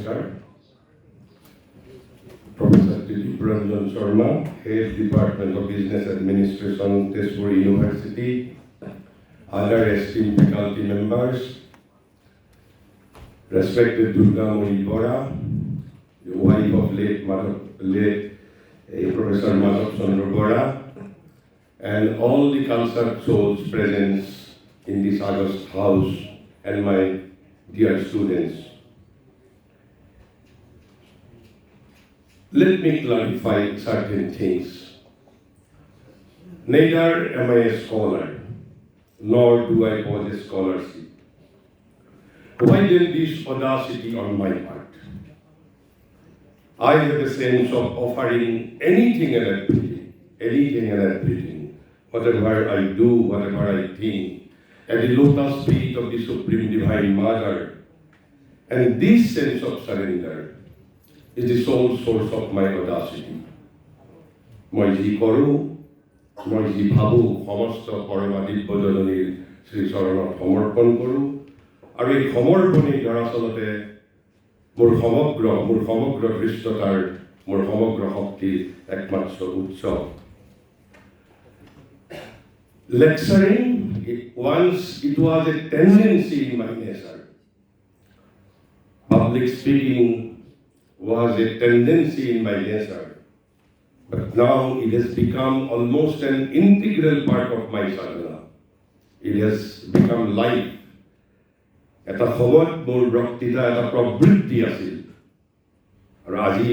Sir, Professor Tezpur Sharma, Head Department of Business Administration, Tezpur University, other esteemed faculty members, respected Durga Mori Bora, the wife of late Professor Madhav Chandra Bora, and all the concerned souls present in this august house, and my dear students. Let me clarify certain things. Neither am I a scholar, nor do I possess scholarship. Why then this audacity on my part? I have a sense of offering anything and everything, whatever I do, whatever I think, at the lotus feet of the Supreme Divine Mother. And this sense of surrender is the sole source of my audacity. মই যি কৰোঁ, মই যি ভাবোঁ, সমস্ত পৰমাদিব্য জননীৰ শ্ৰীচৰণত সমৰ্পণ কৰোঁ, আৰু এই সমৰ্পণেই দৰাচলতে মোৰ সমগ্ৰ দৃষ্টতাৰ, মোৰ সমগ্ৰ শক্তিৰ একমাত্ৰ উৎস। Lecturing, once it was a tendency in my nature. Public speaking was a tendency in my nature, but now it has become almost an integral part of my sadhana. It has become life. এটা সময়ত মোৰ বক্তৃতা এটা প্ৰবৃত্তি আছিল, আৰু আজি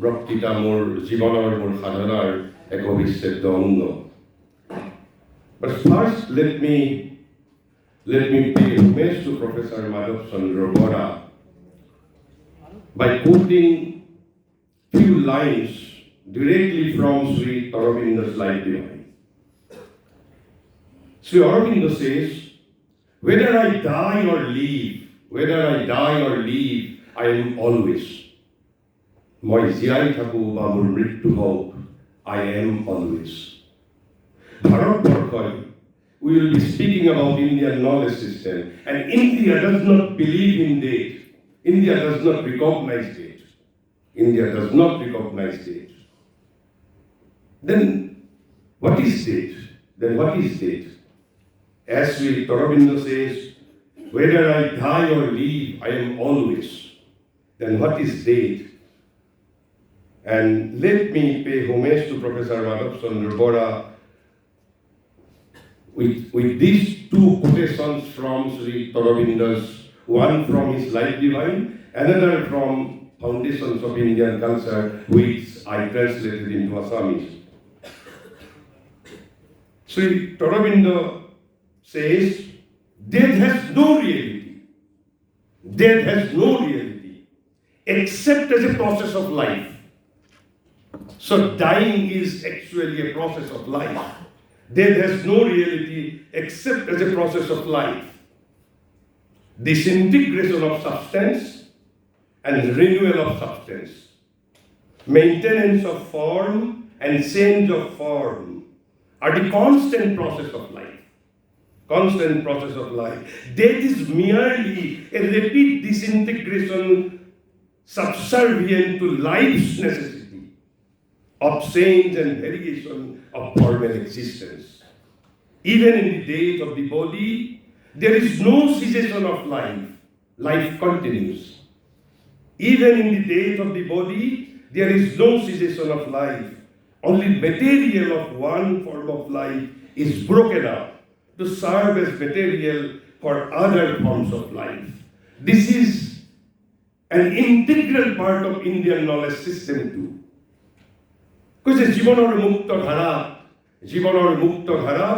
বক্তৃতা মোৰ জীৱনৰ, মোৰ সাধনাৰ এক অবিচ্ছেদ্য অংগ। But first, let me pay homage to Professor Madhav Chandra Bora by quoting few lines directly from Sri Aurobindo's Life Divine. Sri Aurobindo says, whether I die or live, I am always. মই জীয়াই থাকো বা মোৰ মৃত্যু হোক, I am always. Bharatbharkoi, we will be speaking about Indian knowledge system, and India does not believe in date. India does not recognize date. Then what is date? As Sri Aurobindo says, whether I die or live, I am always. Then what is date? And let me pay homage to Professor Madhav Chandra Bora with these two quotations from Sri Aurobindo's, one from his Life Divine, another from Foundations of Indian Culture, which I translated into Assamese. Sri Aurobindo says, death has no reality, except as a process of life. So dying is actually a process of life. Death has no reality except as a process of life. Disintegration of substance and renewal of substance. Maintenance of form and change of form are the constant process of life. Death is merely a rapid disintegration subservient to life's necessity of change and variation of formal existence. Even in the death of the body, there is no cessation of life. Life continues. Even in the death of the body, there is no cessation of life. Only material of one form of life is broken up to serve as material for other forms of life. This is an integral part of Indian knowledge system too. Because জীৱনৰ মুক্ত ধাৰা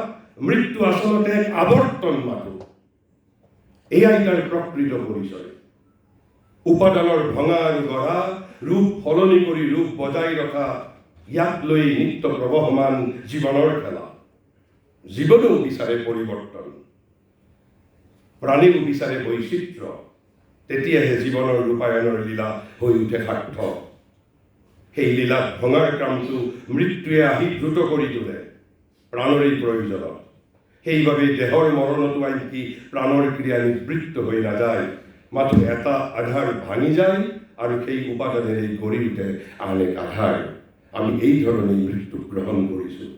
মৃত্যু আচলতে এক আৱৰ্তন মাথো। এয়াই তাৰ প্ৰকৃত পৰিচয়। উপাদানৰ ভঙা আৰু গঢ়া, ৰূপ সলনি কৰি ৰূপ বজাই ৰখা, ইয়াক লৈ নিত্য প্ৰবহমান জীৱনৰ খেলা। জীৱনেও বিচাৰে পৰিৱৰ্তন, প্ৰাণীও বিচাৰে বৈচিত্ৰ্য, তেতিয়াহে জীৱনৰ ৰূপায়ণৰ লীলা হৈ উঠে সাৰ্থক। সেই লীলাত ভঙাৰ কামটো মৃত্যুৱে আহি দ্ৰুত কৰি তোলে প্ৰাণৰেই প্ৰয়োজনত। সেইবাবে দেহৰ মৰণতো আনকি প্ৰাণৰ ক্ৰিয়া নিবৃত্ত হৈ নাযায়, মাথো এটা আধাৰ ভাঙি যায় আৰু সেই উপাদানেৰে গঢ়ি উঠে আন এক আধাৰ। আমি এই ধৰণেই মৃত্যু গ্ৰহণ কৰিছোঁ।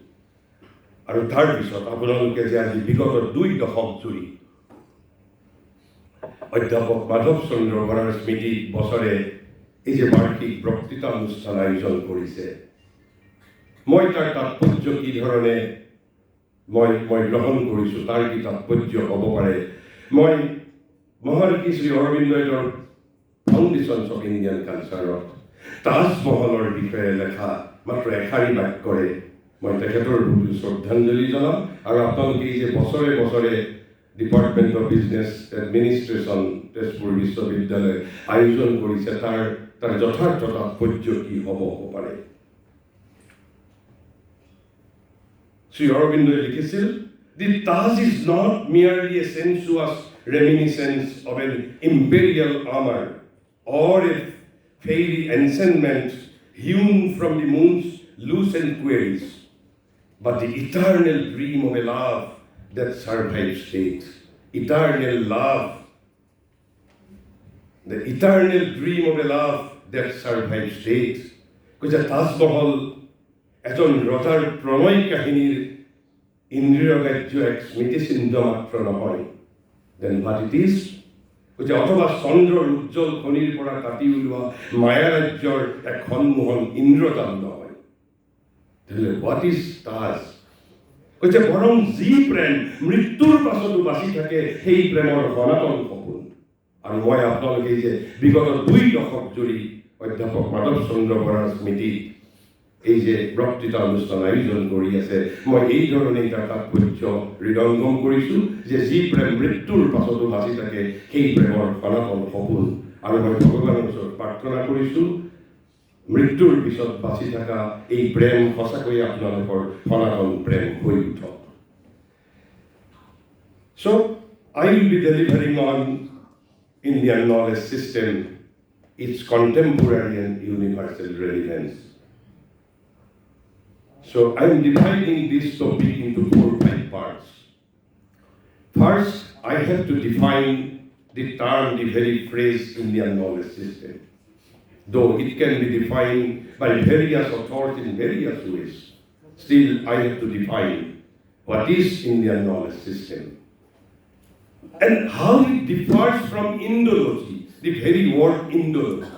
আৰু তাৰপিছত আপোনালোকে যে আজি বিগত 2 দশক জুৰি অধ্যাপক মাধৱ চন্দ্ৰ বৰাৰ স্মৃতি বছৰে এই যে বাৰ্ষিক বক্তৃতা অনুষ্ঠান আয়োজন কৰিছে, মই তাৰ তাৎপৰ্য কি ধৰণে মই গ্ৰহণ কৰিছোঁ, তাৰ কি তাৎপৰ্য হ'ব পাৰে, মই মহাৰিষি শ্ৰী অৰবিন্দৰ ফাউণ্ডেশ্যনছ অফ ইণ্ডিয়ান কালচাৰত তাজমহলৰ বিষয়ে লেখা মাত্ৰ এষাৰি বাক্যৰে মই তেখেতৰ প্ৰতি শ্ৰদ্ধাঞ্জলি জনাম। আৰু আপোনালোকে এই যে বছৰে বছৰে department of business administration Tezpur বিশ্ববিদ্যালয়ে আয়োজন কৰিছে, তাৰ যথাৰ্থ তাৎপৰ্য কি হ'ব পাৰে। শ্ৰী অৰবিন্দই লিখিছিল, "The Taj is not merely a sensuous reminiscence of an imperial armor or a fairy enchantment hewn from the moon's lucent queries, but the eternal dream of a love that survives fate." Eternal love. The eternal dream of a love that survives fate. Because Taj Mahal এজন ৰজাৰ প্ৰণয় কাহিনীৰ ইন্দ্ৰিয়গ্ৰাহ্য এক স্মৃতিচিহ্ন মাত্ৰ নহয়। Then what it is? অথবা চন্দ্ৰৰ উজ্জ্বল খনিৰ পৰা কাটি ওলোৱা মায়াৰাজ্যৰ এক সন্মোহন ইন্দ্ৰজাল নহয়। What is Taj? বৰং যি প্ৰেম মৃত্যুৰ পাছতো বাচি থাকে সেই প্ৰেমৰ সনাতন সপোন। আৰু মই আপোনালোকে যে বিগত 2 দশক জুৰি অধ্যাপক মাধৱ চন্দ্ৰ বৰাৰ স্মৃতিত এই যে বক্তৃতা অনুষ্ঠান আয়োজন কৰি আছে, মই এই ধৰণে তাৰ তাৎপৰ্য হৃদয়ংগম কৰিছোঁ যে যি প্ৰেম মৃত্যুৰ পাছতো বাচি থাকে সেই প্ৰেমৰ সনাতন সপোন। আৰু মই ভগৱানৰ ওচৰত প্ৰাৰ্থনা কৰিছোঁ মৃত্যুৰ পিছত বাচি থকা এই প্ৰেম সঁচাকৈয়ে আপোনালোকৰ সনাতন প্ৰেম হৈ উঠক। So, I will be delivering on Indian knowledge system, its contemporary and universal relevance. So, I am dividing this topic into 4-5 parts. First, I have to define the term, the very phrase Indian knowledge system. Though it can be defined by various authorities in various ways, still I have to define what is Indian knowledge system and how it differs from Indology, the very word Indology.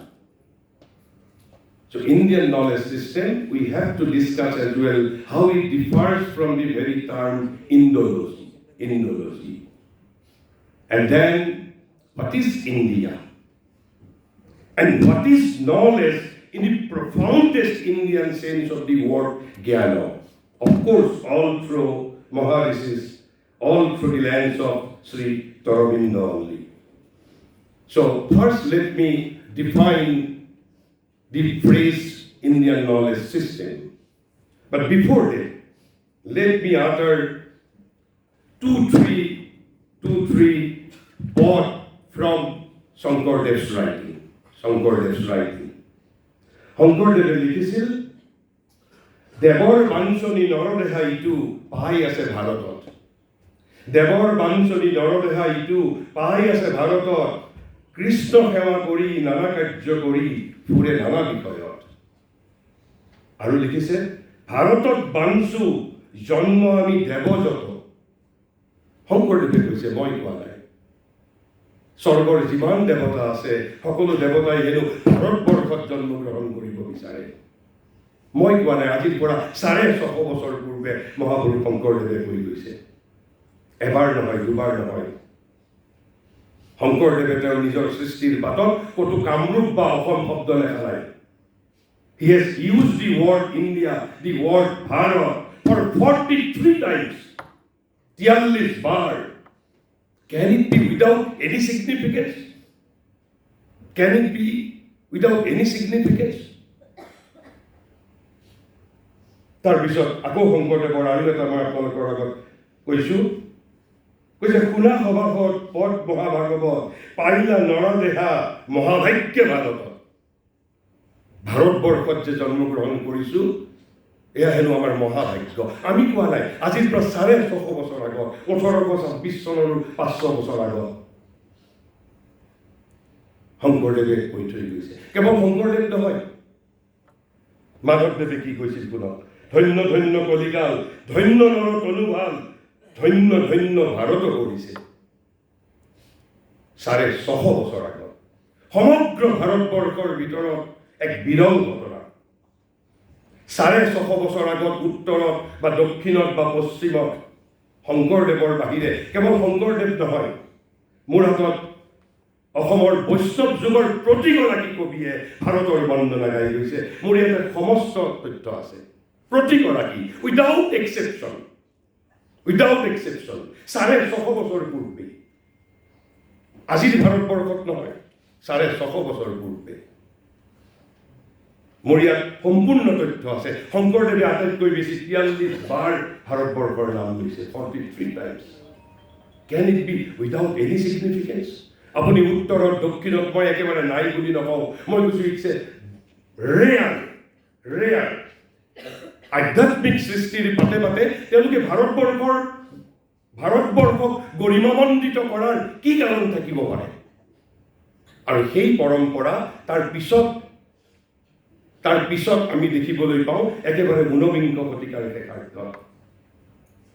So Indian knowledge system, we have to discuss as well how it differs from the very term Indology. And then, what is India? And what is knowledge in the profoundest Indian sense of the word Jnana? Of course, all through Maharishis, all through the lens of Sri Aurobindo only. So first let me define the phrase Indian knowledge system. But before that, let me utter two, three words from Shankardev's writing. শংকৰদেৱে লিখিছিল, দেৱৰ বাঞ্ছনী নৰদেহা ইটো পাই আছে ভাৰতত। দেৱৰ বাঞ্ছনী নৰদেহা ইটো পাই আছে ভাৰতত, কৃষ্ণ সেৱা কৰি নানা কাৰ্য কৰি ফুৰে নানা বিষয়ত। আৰু লিখিছে, ভাৰতত বাঞ্চু জন্ম আমি দেৱযত। শংকৰদেৱে কৈছে, মই কোৱা নাই। স্বৰ্গৰ যিমান দেৱতা আছে সকলো দেৱতাই হেনো ভাৰতবৰ্ষত জন্মগ্ৰহণ কৰিব বিচাৰে। মই কোৱা নাই। আজিৰ পৰা 650 বছৰ পূৰ্বে মহাপুৰুষ শংকৰদেৱে কৈ গৈছে। এবাৰ নহয়, দুবাৰ নহয়। শংকৰদেৱে তেওঁৰ নিজৰ সৃষ্টিৰ বাটত ক'তো কামৰূপ বা অসম শব্দ লেখা নাই। He has used the word India, the word Bharat for 43 times. 43 bar. Can it be without any significance? Can it be without any significance? তাৰপিছত আকৌ শংকৰদেৱৰ আৰু এটা মই আপোনালোকৰ আগত কৈছে, শুনা সভাসত পদ মহাভাগৱত পাৰিলা নৰদেহা মহাভাগ্য ভাৰতত। ভাৰতবৰ্ষত যে জন্মগ্ৰহণ কৰিছোঁ এয়া হেনো আমাৰ মহাভাগ্য। আমি কোৱা নাই। আজিৰ পৰা 650 বছৰ আগত, 1826 চনৰ 500 বছৰ আগত শংকৰদেৱে কৈ থৈ গৈছে। কেৱল শংকৰদেৱ নহয়, মাধৱদেৱে কি কৈছিল পুনঃ, ধন্য ধন্য কলিকাল, ধন্য নৰ তনুভাল, ধন্য ধন্য ভাৰত কৰিছে। 650 বছৰ আগত সমগ্ৰ ভাৰতবৰ্ষৰ ভিতৰত এক বিৰল ঘটনা। 650 বছৰ আগত উত্তৰত বা দক্ষিণত বা পশ্চিমত শংকৰদেৱৰ বাহিৰে, কেৱল শংকৰদেৱ নহয়, মোৰ হাতত অসমৰ বৈষ্ণৱ যুগৰ প্ৰতিগৰাকী কবিয়ে ভাৰতৰ বন্দনা গাই গৈছে। মোৰ ইয়াতে সমস্ত তথ্য আছে। প্ৰতিগৰাকী, উইদাউট এক্সেপশ্যন, 650 বছৰ পূৰ্বে, আজিৰ ভাৰতবৰ্ষত নহয়, 650 বছৰ পূৰ্বে। মোৰ ইয়াত সম্পূৰ্ণ তথ্য আছে। শংকৰদেৱে আটাইতকৈ বেছি 43 বাৰ ভাৰতবৰ্ষৰ নাম লৈছে, 43 times. Can it be without any significance? আপুনি উত্তৰত দক্ষিণত, মই একেবাৰে নাই বুলি নকওঁ, মই কৈছোঁ ইটছ এ ৰেয়াৰ। আধ্যাত্মিক সৃষ্টিৰ পাতে পাতে তেওঁলোকে ভাৰতবৰ্ষক গৰিমামণ্ডিত কৰাৰ কি কাৰণ থাকিব পাৰে? আৰু সেই পৰম্পৰা তাৰ পিছত আমি দেখিবলৈ পাওঁ একেবাৰে ঊনবিংশ শতিকাৰ শেষাৰ্ধত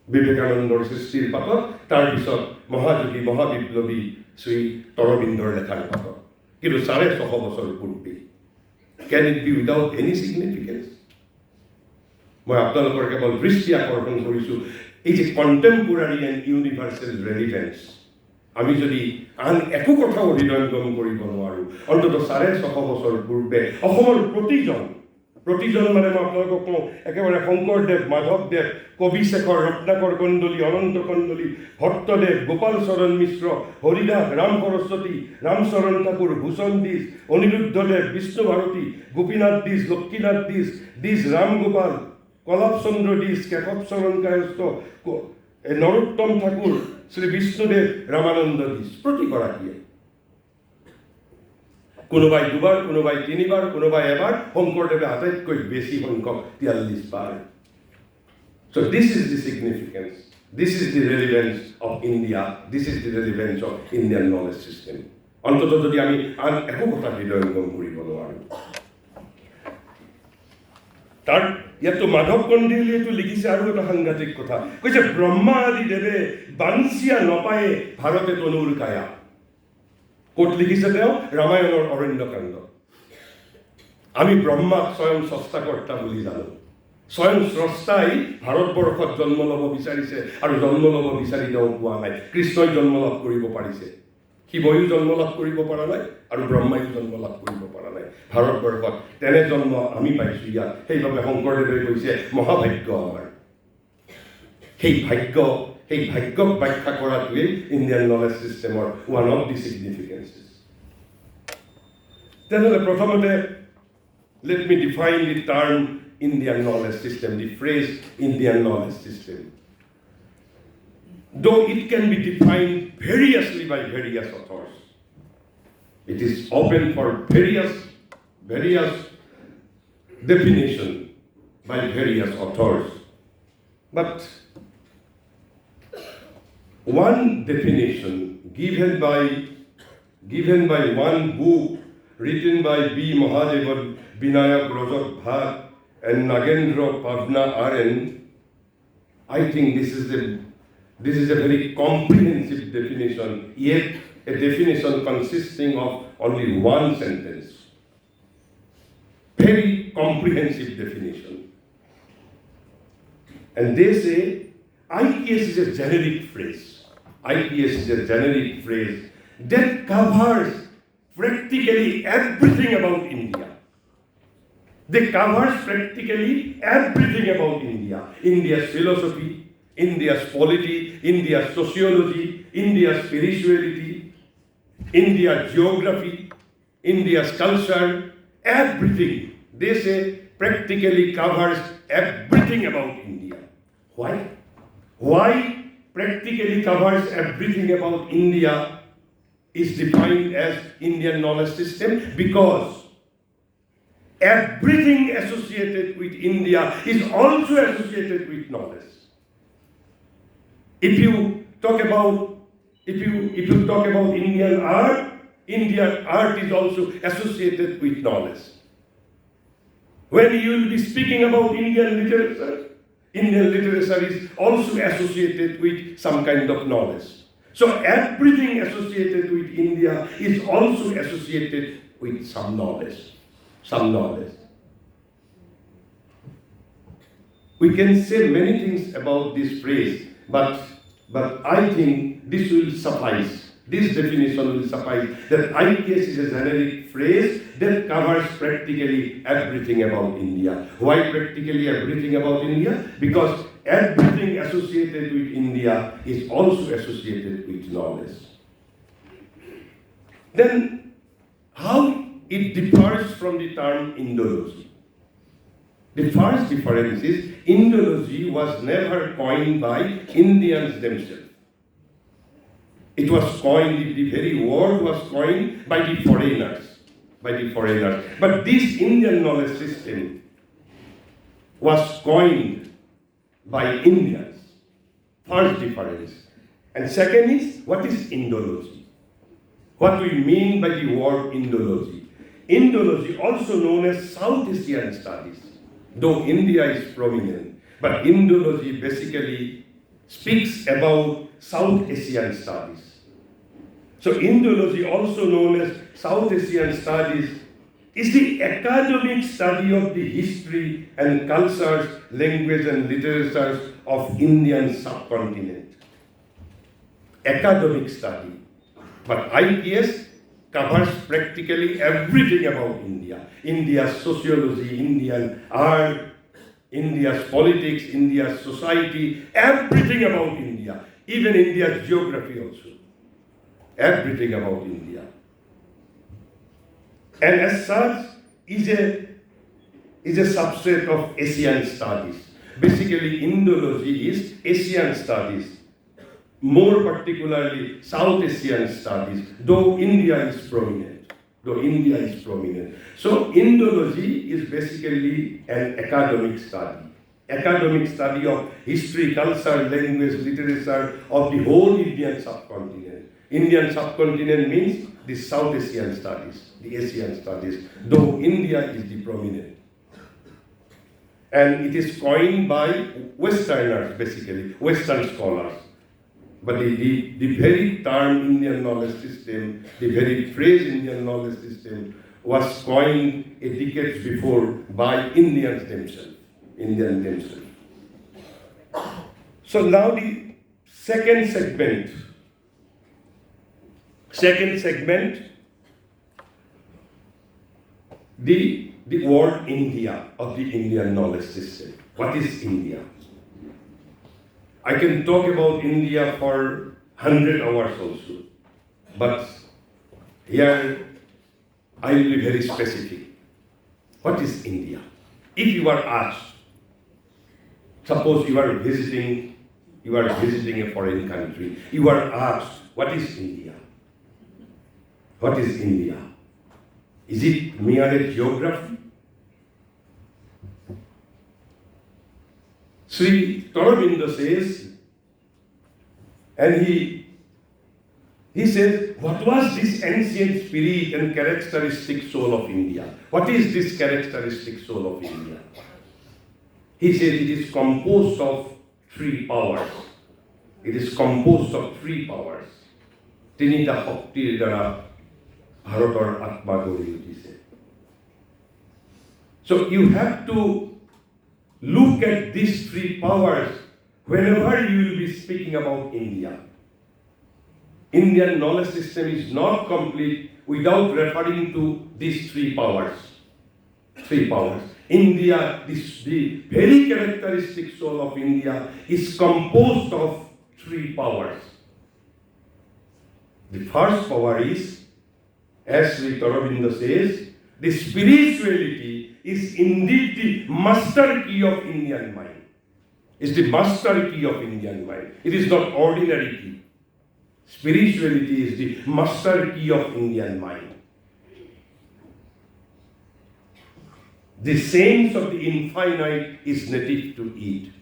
বিবেকানন্দৰ সৃষ্টিৰ পাতত, তাৰপিছত মহাযোগী মহাবিপ্লৱী শ্ৰী তৰবিন্দৰ লেখাৰ পাতত। কিন্তু 650 বছৰ পূৰ্বে, কেন it be without any significance? মই আপোনালোকৰ কেৱল দৃষ্টি আকৰ্ষণ কৰিছোঁ এই যে কণ্টেম্পোৰাৰী এণ্ড ইউনিভাৰ্চেল ৰেলিভেন্স। আমি যদি আন একো কথা হৃদয়ংগম কৰিব নোৱাৰোঁ, অন্ততঃ 650 বছৰ পূৰ্বে অসমৰ প্ৰতিজন মানে মই আপোনালোকক কওঁ, একেবাৰে শংকৰদেৱ, মাধৱদেৱ, কবিশেখৰ, ৰত্নাকৰ কন্দলী, অনন্ত কন্দলী, ভট্টদেৱ, গোপাল চৰণ মিশ্ৰ, হৰিদাস, ৰাম সৰস্বতী, ৰামচৰণ ঠাকুৰ, ভূষণ দিজ, অনিৰুদ্ধদেৱ, বিষ্ণু ভাৰতী, গোপীনাথ দিজ, লক্ষ্মীনাথ দিজ, ৰাম গোপাল, কলাপ চন্দ্ৰ দিজ, কেশৱ চৰণ কায়স্থ, নৰোত্তম ঠাকুৰ, শ্ৰী বিষ্ণুদেৱ, ৰামানন্দ দিজ, প্ৰতিগৰাকীয়ে কোনোবাই দুবাৰ, কোনোবাই তিনিবাৰ, কোনোবাই এবাৰ, শংকৰদেৱে আটাইতকৈ বেছি সংখ্যক 43 বাৰ। So this is the significance, this is the relevance of India, this is the relevance of Indian knowledge system. অন্তত যদি আমি আন একো কথা হৃদয়ংগম কৰিব নোৱাৰোঁ। তাৰ ইয়াতো মাধৱ কন্দলীয়েতো লিখিছে আৰু এটা সাংঘাতিক কথা, কৈছে ব্ৰহ্মা আদি দেৱে বাঞ্চিয়া নপায়ে ভাৰতে তনুৰ কায়া। ক'ত লিখিছে তেওঁ? ৰামায়ণৰ অৰণ্যকাণ্ড। আমি ব্ৰহ্মাক স্বয়ং স্ৰষ্টাকৰ্তা বুলি জানো। স্বয়ং স্ৰষ্টাই ভাৰতবৰ্ষত জন্ম ল'ব বিচাৰিছে, আৰু জন্ম ল'ব বিচাৰি তেওঁ পোৱা নাই। কৃষ্ণই জন্ম লাভ কৰিব পাৰিছে, শিৱয়ো জন্ম লাভ কৰিব পৰা নাই, আৰু ব্ৰহ্মায়ো জন্ম লাভ কৰিব পৰা নাই ভাৰতবৰ্ষত। তেনে জন্ম আমি পাইছোঁ ইয়াত। সেইবাবে শংকৰদেৱে কৈছে মহাভাগ্য আমাৰ। সেই ভাগ্যক ব্যাখ্যা কৰাটোৱেই ইণ্ডিয়ান নলেজ ছিষ্টেমৰ ওৱান অফ দি ছিগনিফিকেন্সেছ। তেনেহ'লে প্ৰথমতে let me define the term Indian knowledge system, the phrase Indian knowledge system. Though it can be defined variously by various authors, it is open for various definition by various authors. But one definition given by one book written by B. Mahadevan, Binayak Rajat Bhat, and Nagendra Pavna Aren, I think this is a very comprehensive definition, yet a definition consisting of only one sentence. Very comprehensive definition. And they say IPS is a generic phrase. IPS is a generic phrase that covers practically everything about India. They covers practically everything about India. India's philosophy, India's polity, India's sociology, India's spirituality, India's geography, India's culture, everything. They say practically covers everything about India. Why? Why practically covers everything about India is defined as Indian knowledge system? Because everything associated with India is also associated with knowledge. If you talk about Indian art, India art is also associated with knowledge. When you will be speaking about Indian literature is also associated with some kind of knowledge. So everything associated with India is also associated with some knowledge. Some knowledge. We can say many things about this phrase, but I think this will suffice. This definition will suffice, that IPS is a generic phrase that covers practically everything about India. Why practically everything about India? Because everything associated with India is also associated with knowledge. Then, how it differs from the term Indology? The first difference is Indology was never coined by Indians themselves. It was coined, the very word was coined by the foreigners. But this Indian knowledge system was coined by Indians. First difference. And second is, what is Indology? What do we mean by the word Indology? Indology, also known as South Asian studies, though India is prominent, but Indology basically speaks about South Asian studies. So Indology, also known as South Asian studies, is the academic study of the history and cultures, language and literatures of Indian subcontinent. Academic study. But IPS covers practically everything about India. India's sociology, Indian art, India's politics, India's society, everything about India. Even India's geography also. Everything about India. And as such, is a subset of Asian studies. Basically, Indology is Asian studies, more particularly South Asian studies, though India is prominent. So, Indology is basically an academic study of history, culture, language, literature of the whole Indian subcontinent. Indian subcontinent means the South Asian studies, the Asian studies, though India is the prominent. And it is coined by Westerners, basically, Western scholars. But the very term Indian knowledge system, the very phrase Indian knowledge system was coined a decade before by Indians themselves. So now the second segment, the word India of the Indian knowledge system. What is India? I can talk about India for 100 hours also, but here I will be very specific. What is India? If you are asked, suppose you are visiting a foreign country, you are asked, what is India? What is India? Is it mere geography? Sri Aurobindo says, and he says, what was this ancient spirit and characteristic soul of India? What is this characteristic soul of India? He says it is composed of three powers. Tinita Shaktir Dara Bharator Atma Gori Utise. So you have to look at these three powers whenever you will be speaking about India. Indian knowledge system is not complete without referring to these three powers. India, the very characteristic soul of India is composed of three powers. The first power is, as Sri Aurobindo says, the spirituality is indeed the master key of Indian mind. It's the master key of Indian mind. It is not ordinary key. Spirituality is the master key of Indian mind. The sense of the infinite is native to it.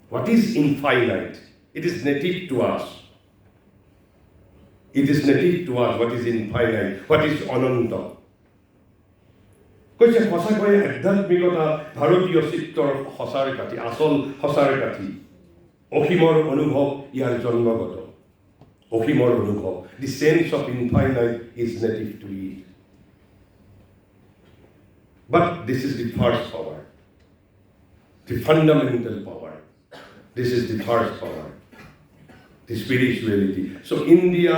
What is infinite? It is native to us. It is native to us, what is infinite, what is ananta. কৈছে সঁচাকৈ আধ্যাত্মিকতা ভাৰতীয় চিত্ৰৰ সঁচাৰ কাঠি, আসল সঁচাৰ কাঠি। অসীমৰ অনুভৱ ইয়াৰ জন্মগত, অসীমৰ অনুভৱ। The sense of infinite is native to it. But this is the first power, the fundamental power. This is the first power, the spirituality. So India,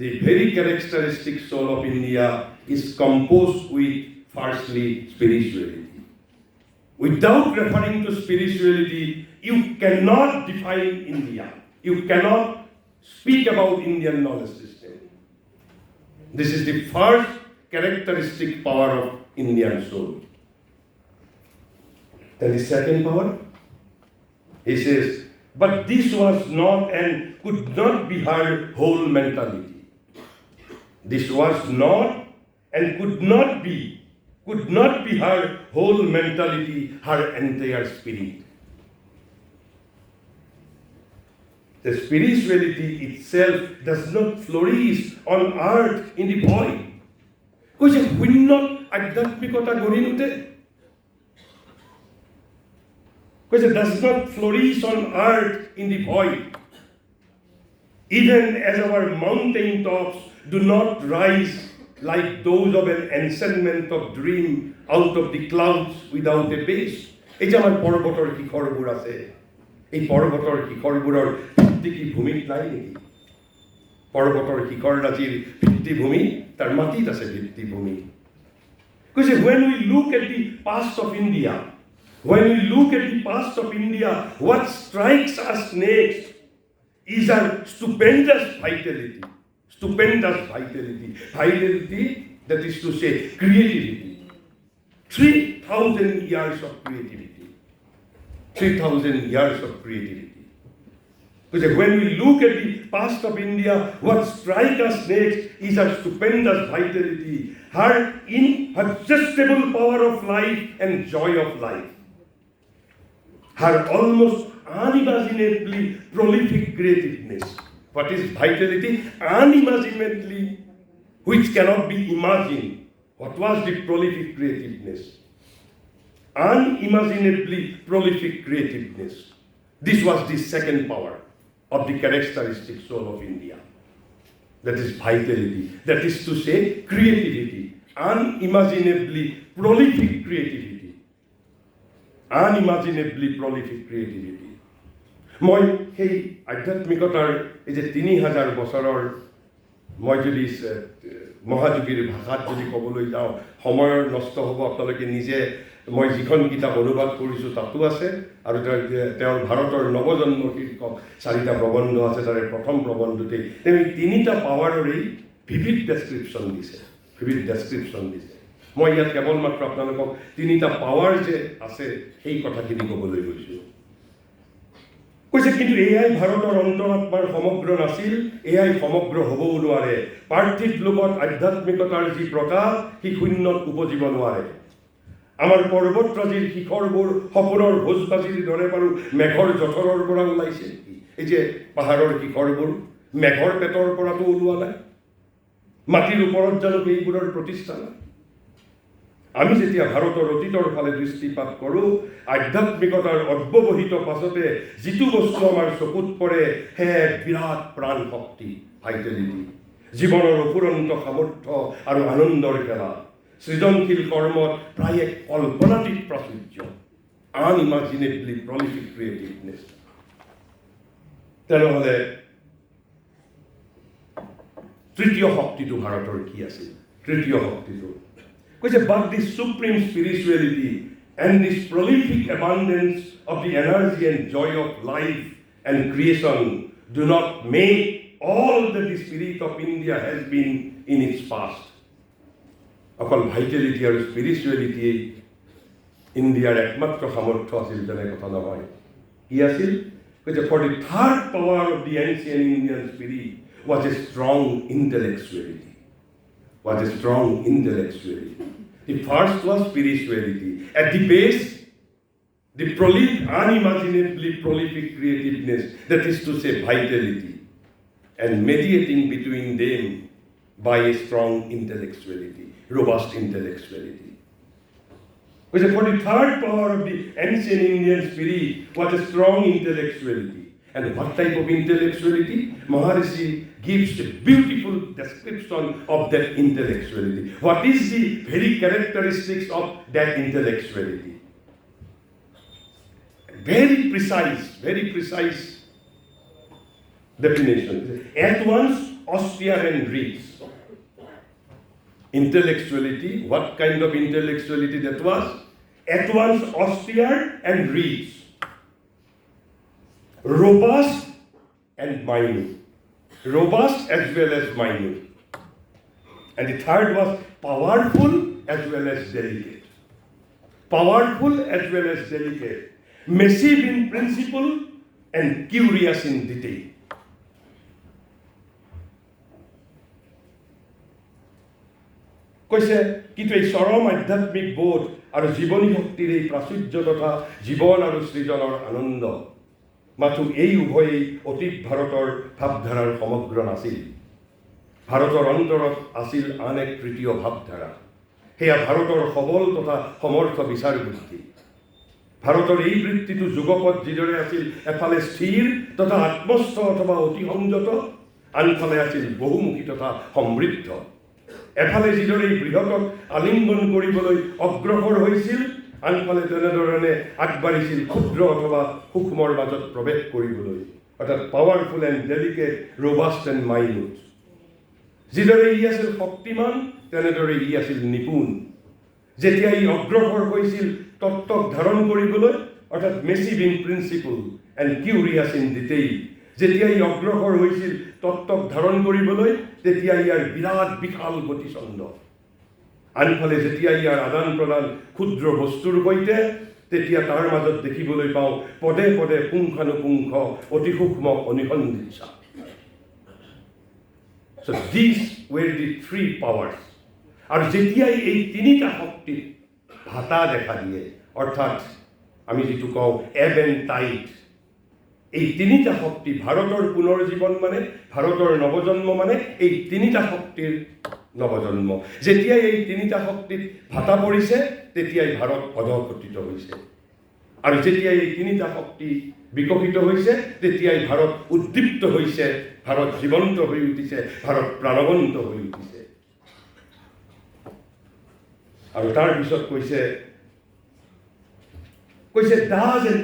the very characteristic soul of India is composed with firstly spirituality. Without referring to spirituality, you cannot define India. You cannot speak about Indian knowledge system. This is the first characteristic power of Indian soul. Then the second power, he says, but this was not and could not be her whole mentality. This was not and could not be her whole mentality, her entire spirit. The spirituality itself does not flourish on earth in the void. কৈছে শূন্যত আধ্যাত্মিকতা গঢ়ি নুঠে। কৈছে does not flourish on earth in the void. Even as our mountain tops do not rise like those of an enchantment of dream out of the clouds without a base. এই যে আমার পৰ্বতৰ শিখৰবোৰ আছে, এই পৰ্বতৰ শিখৰবোৰৰ ভিত্তি কি ভূমিত নাই নেকি? পৰ্বতৰ শিখৰৰাজিৰ ভিত্তিভূমি তাৰ মাটিত আছে ভিত্তিভূমি। কৈছে when we look at the past of India, when we look at the past of India, what strikes us next is a stupendous vitality. Stupendous vitality. Vitality, that is to say, creativity. 3,000 years of creativity. 3,000 years of creativity. Because when we look at the past of India, what strikes us next is a stupendous vitality, her inexhaustible power of life and joy of life, her almost unimaginably prolific creativeness. What is vitality? Unimaginably, which cannot be imagined. What was the prolific creativeness? Unimaginably prolific creativeness. This was the second power of the characteristic soul of India. That is vitality. That is to say, creativity. Unimaginably prolific creativity. Unimaginably prolific creativity. মই সেই আধ্যাত্মিকতাৰ এই যে ৩,০০০ বছৰৰ মই যদি মহাযোগীৰ ভাষাত যদি ক'বলৈ যাওঁ সময়ৰ নষ্ট হ'ব। আপোনালোকে নিজে মই যিখন কিতাপ অনুবাদ কৰিছোঁ তাতো আছে, আৰু তেওঁৰ ভাৰতৰ নৱজন্ম শীৰ্ষক 4টা প্ৰবন্ধ আছে। তাৰে প্ৰথম প্ৰবন্ধতেই তেওঁ 3টা পাৱাৰৰেই ভিভিড ডেছক্ৰিপশ্যন দিছে, ভিভিড ডেছক্ৰিপশ্যন দিছে। মই ইয়াত কেৱল মাত্ৰ আপোনালোকক 3টা পাৱাৰ যে আছে সেই কথাখিনি ক'বলৈ গৈছোঁ। কৈছে কিন্তু এয়াই ভাৰতৰ অন্তৰাত্মাৰ সমগ্ৰ নাছিল, এয়াই সমগ্ৰ হ'বও নোৱাৰে। পাৰ্থিৱ লোকত আধ্যাত্মিকতাৰ যি প্ৰকাশ সি শূন্যত উপজিব নোৱাৰে। আমাৰ পৰ্বতৰাজিৰ শিখৰবোৰ সপোনৰ ভোজবাজিৰ দৰে বাৰু মেঘৰ জঠৰৰ পৰা ওলাইছে নেকি? এই যে পাহাৰৰ শিখৰবোৰ মেঘৰ পেটৰ পৰাতো ওলোৱা নাই, মাটিৰ ওপৰত জানো এইবোৰৰ প্ৰতিষ্ঠা নাই? আমি যেতিয়া ভাৰতৰ অতীতৰ ফালে দৃষ্টিপাত কৰোঁ, আধ্যাত্মিকতাৰ অব্যৱহিত পাছতে যিটো বস্তু আমাৰ চকুত পৰে সেয়া বিৰাট প্ৰাণ শক্তি, ভাইটেলিটি, জীৱনৰ অফুৰন্ত সামৰ্থ্য আৰু আনন্দৰ খেলা, সৃজনশীল কৰ্মত প্ৰায় এক কল্পনাতীত প্ৰাচুৰ্য, আনইমাজিনেবলি প্ৰলিফিক ক্ৰিয়েটিভনেছ। তেনেহ'লে তৃতীয় শক্তিটো ভাৰতৰ কি আছিল? তৃতীয় শক্তিটো কৈছে, but the supreme spirituality and this prolific abundance of the energy and joy of life and creation do not make all that the spirit of India has been in its past. অকল ভাইটেলিটি আৰু spirituality ইণ্ডিয়াৰ একমাত্ৰ সামৰ্থ্য আছিল তেনে কথা নহয়। কি আছিল? কৈছে, for the third power of the ancient Indian spirit was a strong intellectuality. Was a strong intellectuality. The first was spirituality. At the base, the unimaginably prolific creativeness, that is to say vitality. and mediating between them by a strong intellectuality, robust intellectuality. For the third power of the ancient Indian spirit was a strong intellectuality. And what type of intellectuality? Maharishi gives a beautiful description of that intellectuality. What is the very characteristics of that intellectuality? Very precise definition. At once austere and rich. Intellectuality, what kind of intellectuality that was? At once austere and rich. Robust and minute. Robust as well as minute. And the third was powerful as well as delicate. Powerful as well as delicate. Massive in principle and curious in detail. কৈছে কিন্তু এই চৰম আধ্যাত্মিক বোধ আৰু জীৱনী শক্তিৰ এই প্ৰাচুৰ্য তথা জীৱন আৰু সৃজনৰ আনন্দ মাথো এই উভয়েই অতীত ভাৰতৰ ভাৱধাৰাৰ সমগ্ৰ নাছিল। ভাৰতৰ অন্তৰত আছিল আন এক তৃতীয় ভাৱধাৰা, সেয়া ভাৰতৰ সবল তথা সমৰ্থ বিচাৰ বুদ্ধি। ভাৰতৰ এই বৃত্তিটো যুগপথ যিদৰে আছিল এফালে স্থিৰ তথা আত্মস্থ অথবা অতি সংযত, আনফালে আছিল বহুমুখী তথা সমৃদ্ধ। এফালে যিদৰে এই বৃহতক আলিংগন কৰিবলৈ অগ্ৰসৰ হৈছিল, আনফালে তেনেধৰণে আগবাঢ়িছিল ক্ষুদ্ৰ অথবা সূক্ষ্মৰ মাজত প্ৰৱেশ কৰিবলৈ, অৰ্থাৎ powerful and delicate, robust and minute. যিদৰে ই আছিল শক্তিমান, তেনেদৰে ই আছিল নিপুণ। যেতিয়া ই অগ্ৰসৰ হৈছিল তত্ত্বক ধাৰণ কৰিবলৈ, অৰ্থাৎ massive in principle and curious in detail, যেতিয়া ই অগ্ৰসৰ হৈছিল তত্ত্বক ধাৰণ কৰিবলৈ, তেতিয়া ইয়াৰ বিৰাট বিশাল গতিছন্দ। আনফালে যেতিয়া ইয়াৰ আদান প্ৰদান ক্ষুদ্ৰ বস্তুৰ সৈতে, তেতিয়া তাৰ মাজত দেখিবলৈ পাওঁ পদে পদে পুংখানুপুংখ অতি সূক্ষ্ম অনিসন্ধিৎসা। So these were the three powers. আৰু যেতিয়াই এই তিনিটা শক্তিত ভাটা দেখা দিয়ে, অৰ্থাৎ আমি যিটো কওঁ এব এণ্ড টাইড, এই তিনিটা শক্তি, ভাৰতৰ পুনৰ্জীৱন মানে, ভাৰতৰ নৱজন্ম মানে এই তিনিটা শক্তিৰ নৱজন্ম। যেতিয়াই এই তিনিটা শক্তিত ভাটা পৰিছে, তেতিয়াই ভাৰত অধঃপতিত হৈছে। আৰু যেতিয়াই এই তিনিটা শক্তি বিকশিত হৈছে, তেতিয়াই ভাৰত উদ্দীপ্ত হৈছে, ভাৰত জীৱন্ত হৈ উঠিছে, ভাৰত প্ৰাণৱন্ত হৈ উঠিছে। আৰু তাৰ পিছত কৈছে does an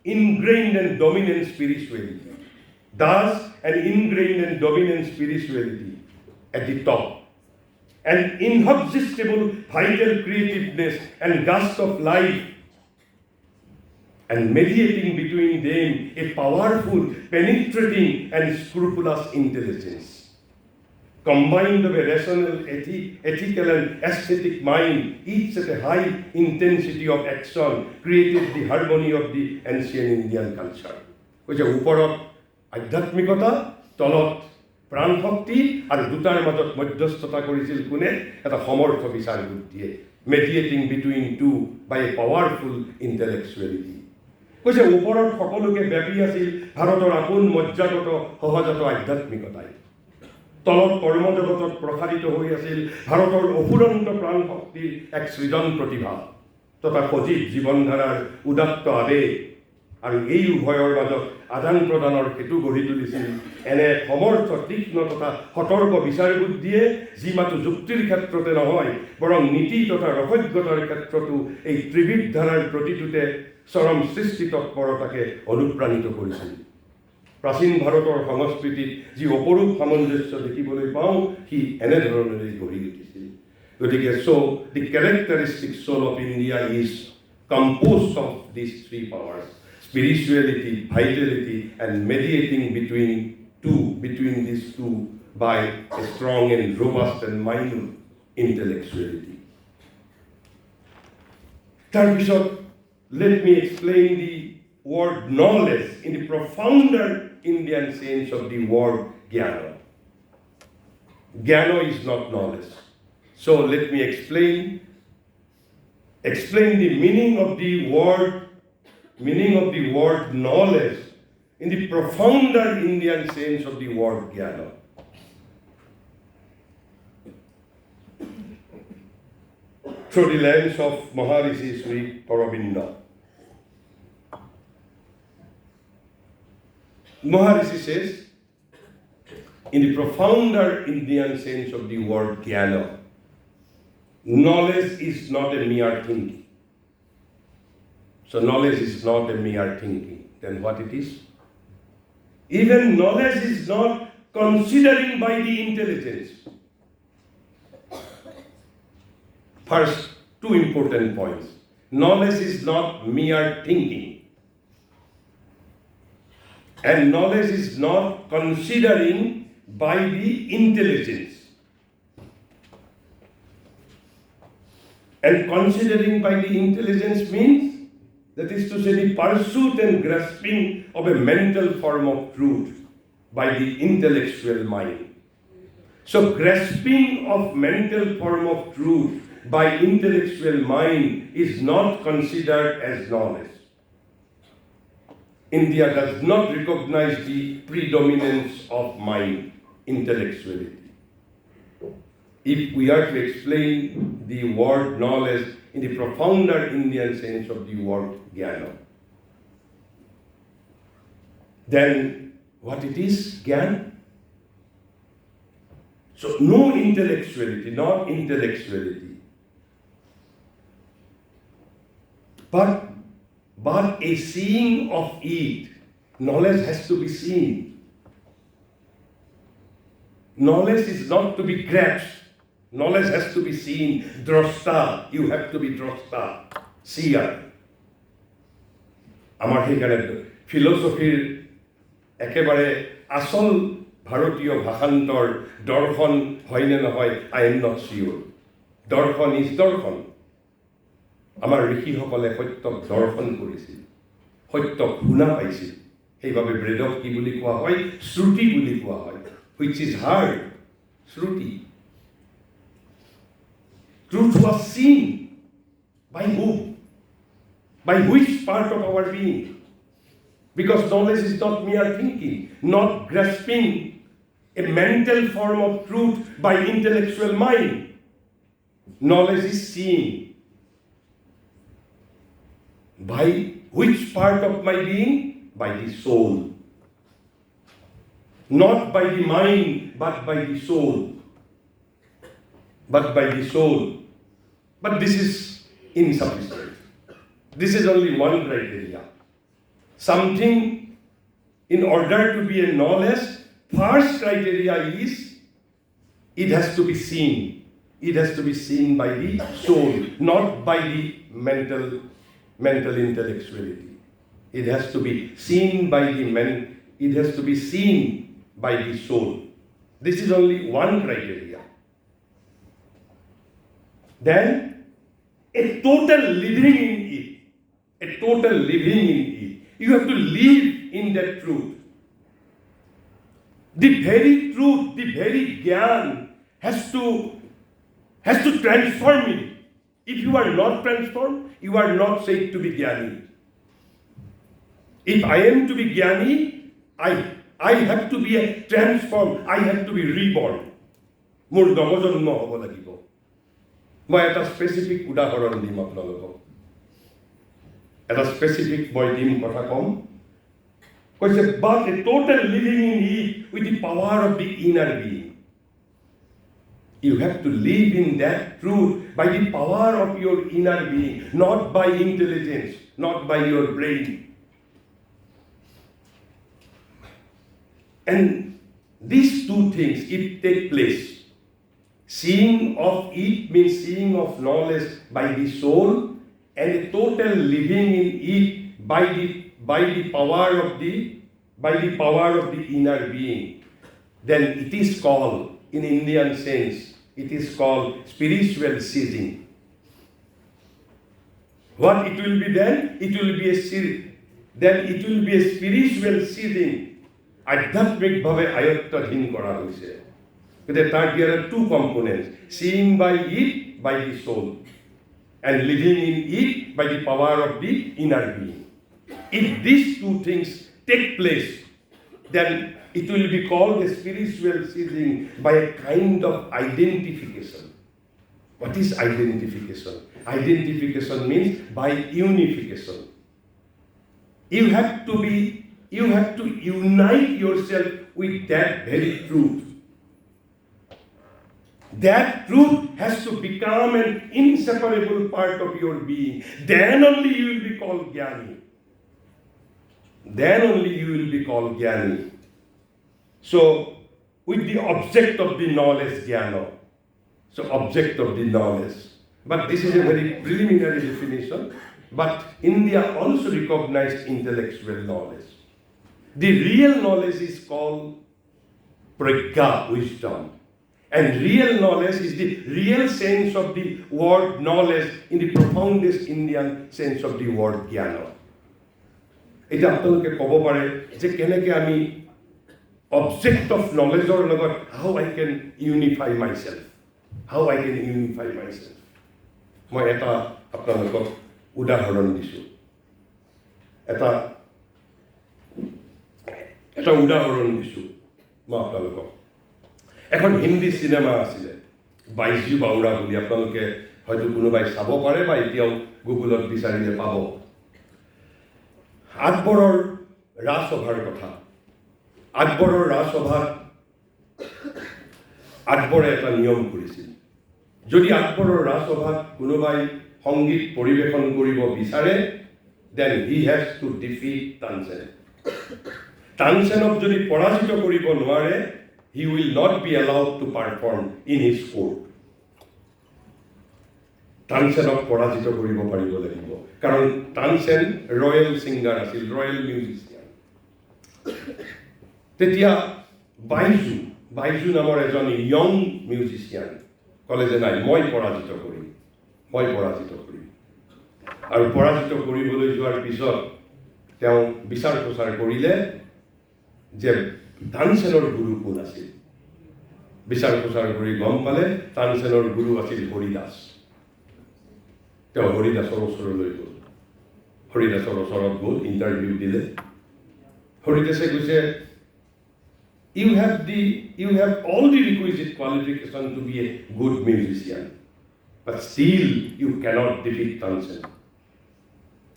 ingrained and dominant spirituality. Does an ingrained and dominant spirituality at the top. An inexhaustible vital creativeness and gust of life, and mediating between them a powerful, penetrating and scrupulous intelligence. Combined of a rational, ethical and aesthetic mind, each at a high intensity of action, created the harmony of the ancient Indian culture. Which is ওপৰত আধ্যাত্মিকতা, তলত প্ৰাণ শক্তি, আৰু দুটাৰ মাজত মধ্যস্থতা কৰিছিল কোনে? এটা সমৰ্থ বিচাৰ বুদ্ধিয়ে, mediating between two by a powerful intellectuality. কৈছে ওপৰত সকলোকে ব্যাপী আছিল ভাৰতৰ আপোন মজ্জাগত সহজাত আধ্যাত্মিকতাই। তলত কৰ্মজগতত প্ৰসাৰিত হৈ আছিল ভাৰতৰ অফুৰন্ত প্ৰাণ শক্তিৰ এক সৃজন প্ৰতিভা তথা সজীৱ জীৱনধাৰাৰ উদাত্ত আৱেগ। আৰু এই উভয়ৰ মাজত আদান প্ৰদানৰ সেতু গঢ়ি তুলিছিল এনে সমৰ্থ, তীক্ষ্ণ তথা সতৰ্ক বিচাৰ বুদ্ধিয়ে, যি মাথো যুক্তিৰ ক্ষেত্ৰতে নহয়, বৰং নীতি তথা ৰসজ্ঞতাৰ ক্ষেত্ৰতো এই ত্ৰিবিধ ধাৰাৰ প্ৰতিটোতে চৰম সৃষ্টি তৎপৰতাকে অনুপ্ৰাণিত কৰিছিল। প্ৰাচীন ভাৰতৰ সংস্কৃতিত যি অপৰূপ সামঞ্জস্য দেখিবলৈ পাওঁ, সি এনেধৰণেৰে গঢ়ি উঠিছিল। গতিকে the characteristic soul of India is composed of these three powers: spirituality, vitality, and mediating between these two by a strong and robust and minute intellectuality. তাৰপিছত let me explain the word knowledge in the profounder Indian sense of the word jnana. Jnana is not knowledge. So let me explain the meaning of the word knowledge in the profounder Indian sense of the word jnana. Through the lens of Maharishi Sri Aurobindo. Maharishi says, in the profounder Indian sense of the word jnana, knowledge is not a mere thinking. So knowledge is not a mere thinking. Then what it is? Even knowledge is not considering by the intelligence. First, two important points. Knowledge is not mere thinking. And knowledge is not considering by the intelligence. And considering by the intelligence means, that is to say, the pursuit and grasping of a mental form of truth by the intellectual mind. So grasping of mental form of truth by intellectual mind is not considered as knowledge. India does not recognize the predominance of mind, intellectuality. If we are to explain the word knowledge in the profounder Indian sense of the word jnana, then what it is, jnana? So no intellectuality, not intellectuality. But a seeing of it. Knowledge has to be seen. Knowledge is not to be grasped. Knowledge has to be seen. Drashta, you have to be drashta, seer. Amar heikare philosophy ekebare asol bharatiyo bhashantor darshan hoy na nohoy, I am not sure. Darshan is darshan. আমাৰ ঋষিসকলে সত্যক দৰ্শন কৰিছিল, সত্যক শুনা পাইছিল। সেইবাবে বেদক কি বুলি কোৱা হয়? শ্ৰুতি বুলি কোৱা হয়, which is heard, Shruti. Truth was seen by whom? By which part of our being? Because knowledge is not mere thinking, not grasping a mental form of truth by intellectual mind. Knowledge is seen. By which part of my being? By the soul. Not by the mind, but by the soul. But by the soul. But this is insufficient. This is only one criteria. Something, in order to be a knowledge, first criteria is, it has to be seen. It has to be seen by the soul, not by the mental intellectuality. It has to be seen by the it has to be seen by the soul. This is only one criteria. Then a total living in it. A total living in it. You have to live in that truth. The very truth, the very jnana has to transform it. If you are not transformed, you are not said to be jnani. If I am to be jnani, I have to be transformed. I have to be reborn. মোৰ নৱজন্ম হ'ব লাগিব। মই এটা specific উদাহৰণ দিম আপোনালোকক। এটা specific মই দিম কথা কম। কৈছে, but a total living in it with the power of the inner being. You have to live in that truth by the power of your inner being, not by intelligence, not by your brain. And these two things, if take place, seeing of it means seeing of knowledge by the soul, and a total living in it by the power of the inner being, then it is called, in Indian sense, it is called spiritual seizing. What it will be then? It will be a spiritual seizing. আধ্যাত্মিক ভাবে আয়ত্তাধীন করা হয়েছে। There are two components: seeing by it by the soul, and living in it by the power of the inner being. If these two things take place, then it will be called a spiritual seizing by a kind of identification. What is identification? Identification means by unification. You have to unite yourself with that very truth. That truth has to become an inseparable part of your being. Then only you will be called Jnani. Then only you will be called Jnani. So, with the object of the knowledge, Jnana. So, object of the knowledge. But this is a very preliminary definition. But India also recognized intellectual knowledge. The real knowledge is called pragya, wisdom. And real knowledge is the real sense of the word knowledge in the profoundest Indian sense of the word jnana. Eta apnaloke kobo pare je keneke ami object of knowledge or logot how I can unify myself. How I can unify myself. Moi eta apnalokok udahoron disu. Eta udahoron disu. Moi apnalokok এখন Hindi cinema আছিলে বাইজু বাউৰা বুলি আপোনালোকে হয়তো কোনোবাই চাব পাৰে বা এতিয়াও গুগলত বিচাৰিলে পাব আকবৰৰ ৰাজসভাৰ কথা আকবৰৰ ৰাজসভাত আকবৰে এটা নিয়ম কৰিছিল যদি আকবৰৰ ৰাজসভাত কোনোবাই সংগীত পৰিৱেশন কৰিব বিচাৰে then he has to defeat Tansen Tansenক যদি পৰাজিত কৰিব নোৱাৰে he will not be allowed to perform in his court. Tansenok porajito koribo paribo lagibo. Karon Tansen royal singer asil, royal musician. Tetia Baiju namor ejon young musician. Kole je nai moi porajito kori. Aru porajito koribole joar pisot teo bisar prosar korile je Tansenor guru কোন আছিল বিচাৰ প্ৰচাৰ কৰি গম পালে তানসেনৰ গুৰু আছিল হৰিদাস তেওঁ হৰিদাসৰ ওচৰলৈ গ'ল হৰিদাসৰ ওচৰত গ'ল ইণ্টাৰভিউ দিলে হৰিদাসে কৈছে you have all the requisite qualification to be a good musician but still you cannot defeat Tansen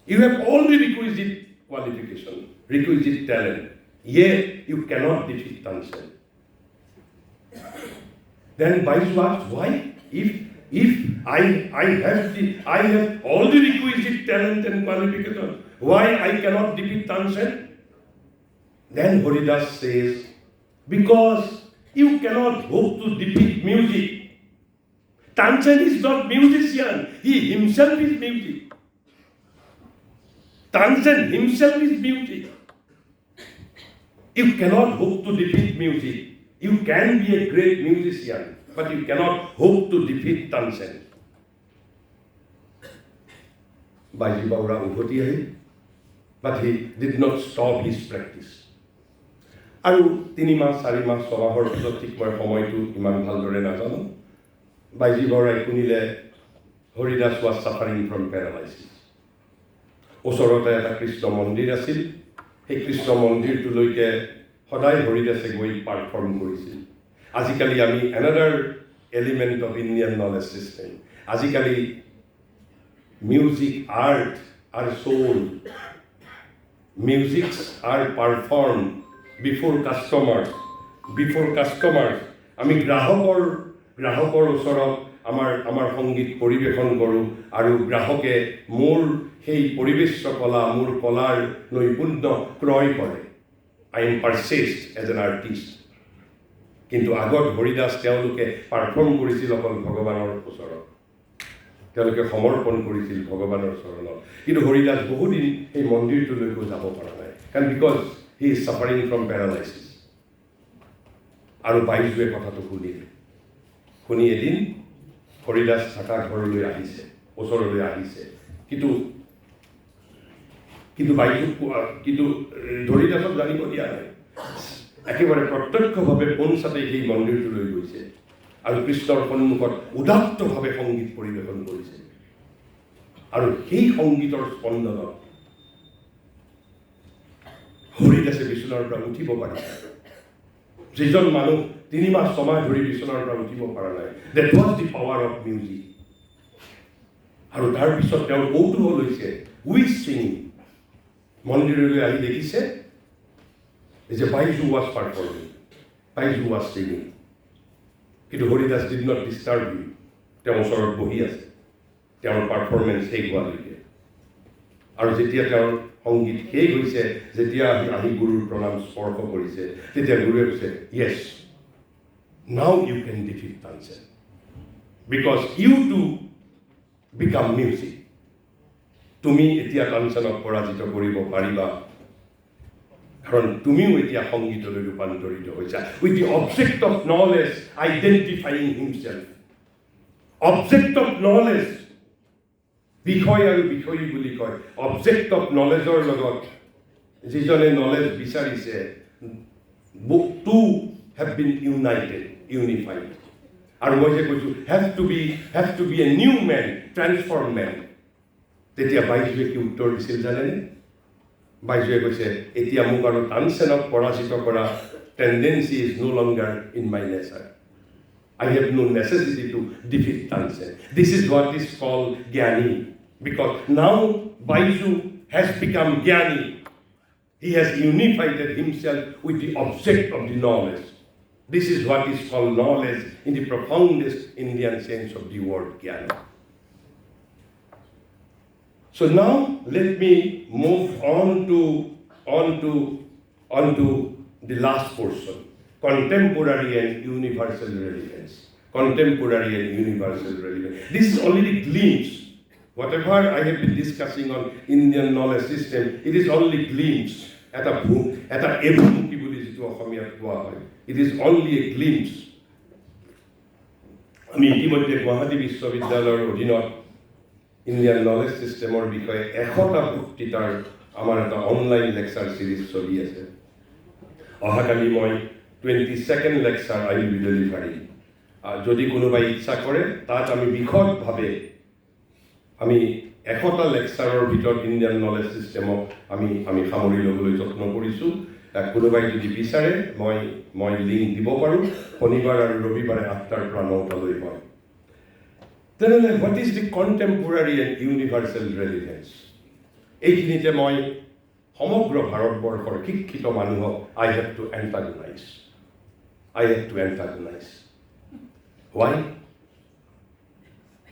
you have all the requisite qualification requisite talent yet you cannot defeat Tansen. Then Baiju asked, why? If I have all the requisite talent and qualification, why I cannot defeat Tansen? Then Haridas says, because you cannot hope to defeat music. Tansen is not musician, he himself is music. Tansen himself is music. You cannot hope to defeat music. You can be a great musician, but you cannot hope to defeat Tansen. Baiju Baura উভতি আহিল, but he did not stop his practice. আৰু 3 মাহ 4 মাহ সমাহৰ পিছত ঠিক মই সময়টো ইমান ভালদৰে নাজানো Baiju Baurai শুনিলে Haridas was suffering from paralysis. ওচৰতে এটা কৃষ্ণ মন্দিৰ আছিল এই কৃষ্ণ মন্দিৰটোলৈকে সদায় হৰিদাসে গৈ পাৰফৰ্ম কৰিছিল আজিকালি আমি another element of Indian knowledge system আজিকালি music art are sold musics are performed before customers আমি গ্ৰাহকৰ ওচৰত আমাৰ সংগীত পৰিৱেশন কৰো আৰু গ্ৰাহকে মোৰ সেই পৰিবেশ্য কলা মোৰ কলাৰ নৈপুণ্য ক্ৰয় কৰে I am purchased as an artist কিন্তু আগত হৰিদাস তেওঁলোকে পাৰফৰ্ম কৰিছিল অকল ভগৱানৰ ওচৰত তেওঁলোকে সমৰ্পণ কৰিছিল ভগৱানৰ চৰণত কিন্তু হৰিদাস বহুদিন এই মন্দিৰটোলৈকে যাব পৰা নাই কাৰণ because he is suffering from paralysis আৰু বাইজুৱে কথাটো শুনি এদিন হৰিদাস থাকা ঘৰলৈ আহিছে ওচৰলৈ আহিছে কিন্তু হৰিদাসক জানিব দিয়া নাই একেবাৰে প্ৰত্যক্ষভাৱে পঞ্চাতে সেই মন্দিৰটোলৈ গৈছে আৰু কৃষ্ণৰ সন্মুখত উদাত্তভাৱে সংগীত পৰিৱেশন কৰিছে আৰু সেই সংগীতৰ স্পন্দনত হৰিদাসে বিচনাৰ পৰা উঠিব পাৰিছে যিজন মানুহ 3 মাহ 6 মাহ ধৰি বিচনাৰ পৰা উঠিব পৰা নাই that was the power of music আৰু তাৰ পিছত তেওঁৰ কৌতূহল হৈছে উইথ ছিংিং মন্দিৰলৈ আহি দেখিছে যে Baiju was performing Baiju was singing কিন্তু Haridas did not disturb him তেওঁ ওচৰত বহি আছে তেওঁৰ পাৰফৰ্মেন্স শেষ হোৱালৈকে আৰু যেতিয়া তেওঁৰ সংগীত শেষ হৈছে যেতিয়া আহি গুৰুৰ প্ৰণাম স্পৰ্শ কৰিছে তেতিয়া গুৰুৱে কৈছে yes now you can defeat Tansen because you too become music তুমি এতিয়া তানসেনক পৰাজিত কৰিব পাৰিবা কাৰণ তুমিও এতিয়া সংগীতলৈ ৰূপান্তৰিত হৈছা with the object of knowledge identifying himself object of knowledge বিষয় আৰু বিষয়ী বুলি কয় object of knowledgeৰ লগত যিজনে knowledge বিচাৰিছে both two have been unified আৰু মই যে কৈছো have to be a new man transformed man তেতিয়া বাইজুৱে কি উত্তৰ দিছিল জানেনে বাইজুৱে কৈছে এতিয়া মোক আৰু তানসেনক পৰাজিত কৰা tendency is no longer in my nature I have no necessity to defeat Tansen. This is what is called Gyani. Because now Baiju has become Gyani. He has unified himself with the object of the knowledge. This is what is called knowledge in the profoundest Indian sense of the word Gyani. So now let me move on to the last portion. Contemporary and universal relevance. Contemporary and universal relevance. This is only the glimpse. Whatever I have been discussing on Indian knowledge system, it is only glimpse. It is only a glimpse. আমি ইতিমধ্যে গুৱাহাটী বিশ্ববিদ্যালয়ৰ অধীনত Indian knowledge চিষ্টেমৰ বিষয়ে 100টা বক্তৃতাৰ আমাৰ এটা online lecture সিৰিজ চলি আছে অহাকালি মই 22nd lecture I will be delivering. যদি কোনোবাই ইচ্ছা কৰে তাত আমি বিশদভাৱে আমি 100টা লেকচাৰৰ ভিতৰত ইণ্ডিয়ান নলেজ চিষ্টেমক আমি সামৰি ল'বলৈ যত্ন কৰিছোঁ কোনোবাই যদি বিচাৰে মই লিংক দিব পাৰোঁ শনিবাৰ আৰু ৰবিবাৰে 8টাৰ পৰা 9টালৈ হয় তেনেহ'লে what is the contemporary and universal relevance এইখিনিতে মই সমগ্ৰ ভাৰতবৰ্ষৰ শিক্ষিত মানুহক I have to antagonize. Why?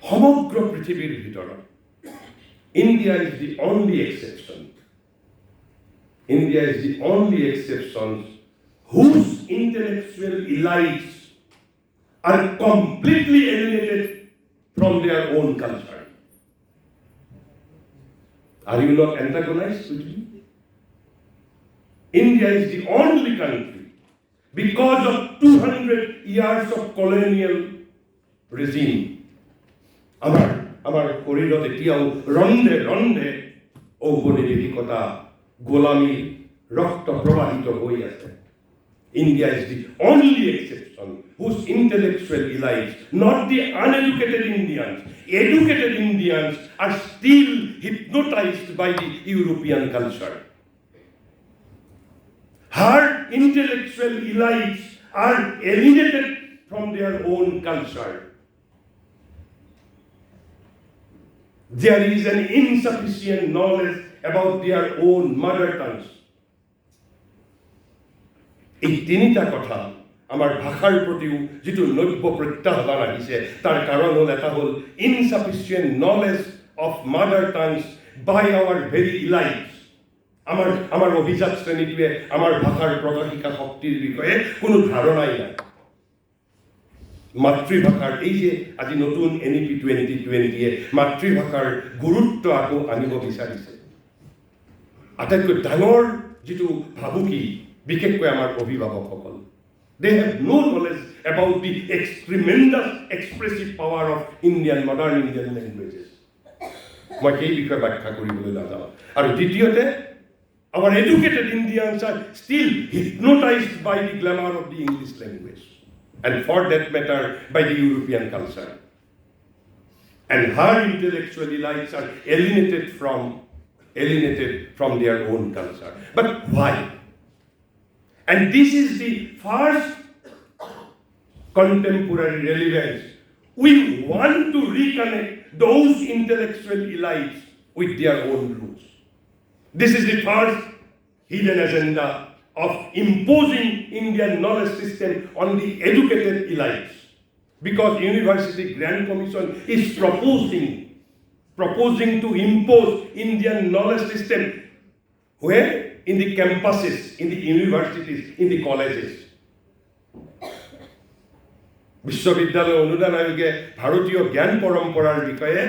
সমগ্ৰ পৃথিৱীৰ ভিতৰত India is the only exception. India is the only exception whose intellectual elites are completely alienated from their own culture. Are you not antagonized with me? India is the only country, because of 200 years of colonial regime. Amar corridor etiao ronde ঔপনিবেশিকতা গোলামী রক্ত প্রবাহিত হই আছে India is the only exception whose intellectual elites, not the uneducated Indians, educated Indians are still hypnotized by the European culture. Her intellectual elites are alienated from their own culture. There is an insufficient knowledge about their own mother tongues. এই তিনিটা কথা আমাৰ ভাষাৰ প্ৰতিও যিটো নব্য প্ৰত্যাহ্বান আহিছে তাৰ কাৰণ হ'ল এটা হ'ল insufficient knowledge of mother tongues by our very elites. আমাৰ অভিজাত শ্ৰেণীটোৱে আমাৰ ভাষাৰ প্ৰকাশিকা শক্তিৰ বিষয়ে কোনো ধাৰণাই নাই মাতৃভাষাৰ এই যে আজি নতুন NEP 2020 মাতৃভাষাৰ গুৰুত্ব আকৌ আনিব বিচাৰিছে আটাইতকৈ ডাঙৰ যিটো ভাবুকি বিশেষকৈ আমাৰ অভিভাৱকসকল they have no knowledge about the tremendous expressive power of modern Indian languages মই এই বিষয়ে ব্যাখ্যা কৰিবলৈ নাযাওঁ আৰু দ্বিতীয়তে our educated Indians are still hypnotized by the glamour of the English language and for that matter by the European culture and her intellectual elites are alienated from their own culture. But why? And this is the first contemporary relevance. We want to reconnect those intellectual elites with their own roots. This is the first hidden agenda of imposing Indian knowledge system on the educated elites. Because University Grand Commission is proposing to impose Indian knowledge system where? In the campuses, in the universities, in the colleges. বিশ্ববিদ্যালয় অনুদান আয়োগে ভাৰতীয় জ্ঞান পৰম্পৰাৰ বিষয়ে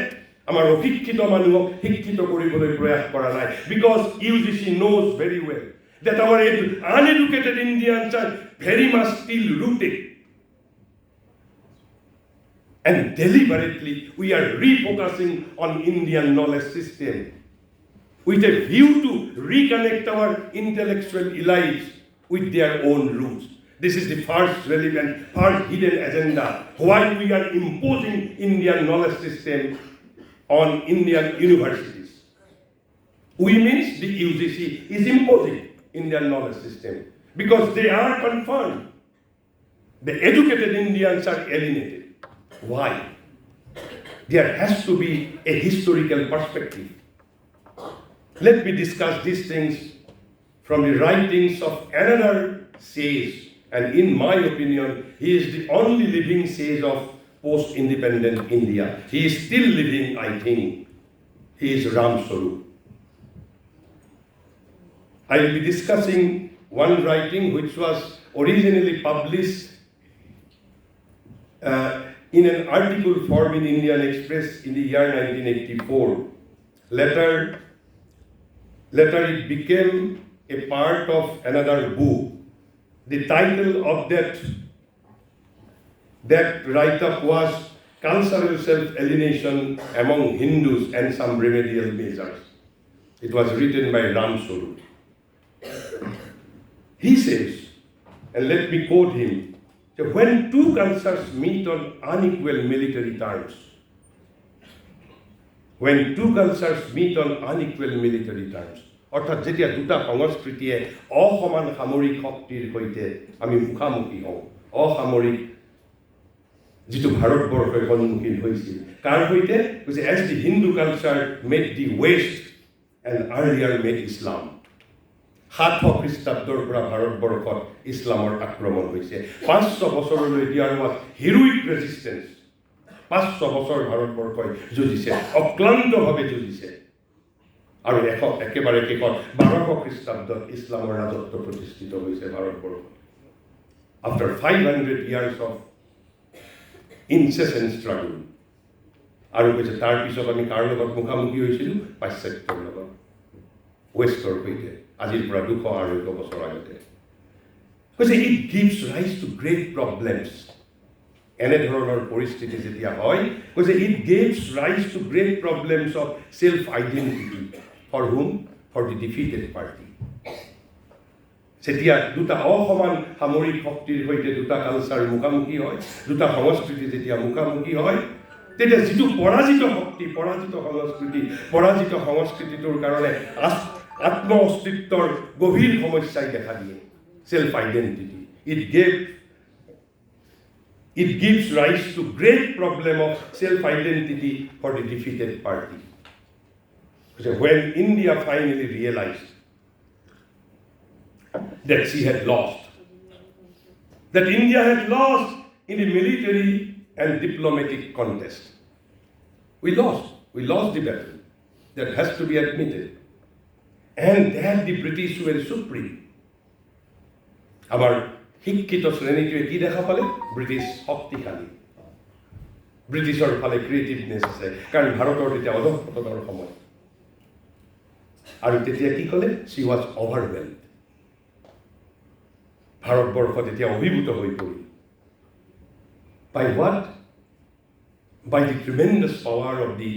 আমাৰ অশিক্ষিত মানুহক শিক্ষিত কৰিবলৈ প্ৰয়াস কৰা নাই, because UGC knows very well that our uneducated Indians are very much still rooted, and deliberately we are refocusing on Indian knowledge system with a view to reconnect our intellectual elites with their own roots. This is the first relevant, first hidden agenda why we are imposing Indian knowledge system on Indian universities. We means the UGC is imposing Indian knowledge system because they are confirmed. The educated Indians are alienated. Why? There has to be a historical perspective. Let me discuss these things from the writings of another sage. And in my opinion, he is the only living sage of post-independent India. He is still living, I think. He is Ram Swarup. I will be discussing one writing which was originally published in an article form in Indian Express in the year 1984. Later it became a part of another book. The title of that write-up was Cultural Self-Alienation Among Hindus and Some Remedial Measures. It was written by Ram Swarup. He says, and let me quote him, that when two cultures meet on unequal military terms, অর্থাৎ যেতিয়া দুটা সংস্কৃতিয়ে অসমান সামৰিক শক্তিৰ সৈতে আমি মুখামুখি হওঁ, অসামৰিক যিটো ভাৰতবৰ্ষই সন্মুখীন হৈছিল, কাৰ সৈতে? কৈছে as the Hindu culture made the west and earlier made Islam. 700 খ্ৰীষ্টাব্দৰ পৰা ভাৰতবৰ্ষত ইছলামৰ আক্ৰমণ হৈছে। 500 বছৰলৈ দিয়াৰ ৱাজ হিৰোইক ৰেজিষ্টেঞ্চ। 500 বছৰ ভাৰতবৰ্ষই যুঁজিছে, অক্লান্তভাৱে যুঁজিছে। আৰু একেবাৰে শেষত 1200 খ্ৰীষ্টাব্দত ইছলামৰ ৰাজত্ব প্ৰতিষ্ঠিত হৈছে ভাৰতবৰ্ষত। After 500 years of incessant struggle, আৰু কৈছে তাৰ পিছত আমি কাৰ লগত মুখামুখি হৈছিলোঁ? পাশ্চাত্যৰ লগত, ৱেষ্টৰ সৈতে, আজিৰ পৰা 200-250 বছৰ আগতে। কৈছে it gives rise to great problems. এনেধৰণৰ পৰিস্থিতি যেতিয়া হয়, কৈছে it gives rise to great problems of self-identity. For whom? For the defeated party. যেতিয়া দুটা অসমান সামৰিক শক্তিৰ সৈতে দুটা কালচাৰ মুখামুখি হয়, দুটা সংস্কৃতি যেতিয়া মুখামুখি হয়, তেতিয়া যিটো পৰাজিত শক্তি, পৰাজিত সংস্কৃতিটোৰ কাৰণে আত্ম অস্তিত্বৰ গভীৰ সমস্যাই দেখা দিয়ে, self identity. It gives rise to great problem of self-identity for the defeated party. When India finally realized that she had lost, that India had lost in the military and diplomatic contest. We lost the battle. That has to be admitted. And that the British were supreme. Our শিক্ষিত শ্ৰেণীটোৱে কি দেখা পালে? British শক্তিশালী, ব্ৰিটিছৰ ফালে ক্ৰিয়েটিভনেছ আছে, কাৰণ ভাৰতৰ তেতিয়া অধঃপতনৰ সময়। আৰু তেতিয়া কি ক'লে? শ্বি ৱাজ অভাৰৱেলড। ভাৰতবৰ্ষ তেতিয়া অভিভূত হৈ পৰিল। By what? By the tremendous power of the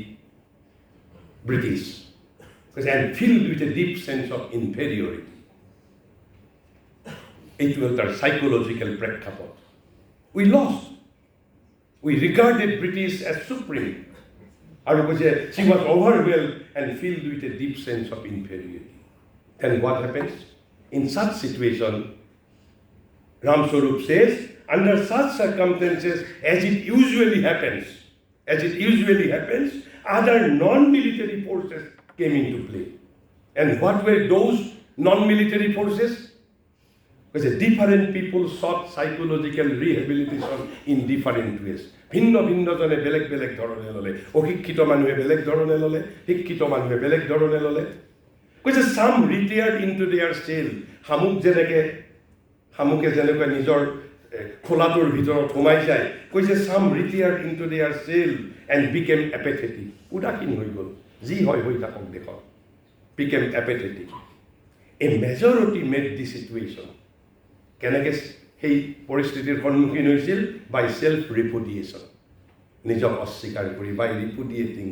British, and filled with a deep sense of inferiority. এইটো তাৰ সাইকোলজিক্যাল প্ৰেক্ষাপট। We lost. We regarded British as supreme. আৰু কৈছে she was overwhelmed and filled with a deep sense of inferiority. And what happens? In such situation, Ramswarup says, under such circumstances, as it usually happens, other non-military forces came into play. And what were those non-military forces? Because different people sought psychological rehabilitation in different ways. ভিন্ন জনে বেলেগ বেলেগ ধৰণে ল'লে, অশিক্ষিত মানুহে বেলেগ ধৰণে ল'লে, শিক্ষিত মানুহে বেলেগ ধৰণে ল'লে। কৈছে some retired into their cell, শামুকে যেনেকৈ নিজৰ খোলাটোৰ ভিতৰত সোমাই যায়, কৈছে some retired into their cell and became apathetic, উদাসীন হৈ গ'ল, যি হয় হৈ থাকক দেখক, became apathetic. A majority made the situation. কেনেকৈ সেই পৰিস্থিতিৰ সন্মুখীন হৈছিল? By self-repudiation. নিজক অস্বীকাৰ কৰি, by repudiating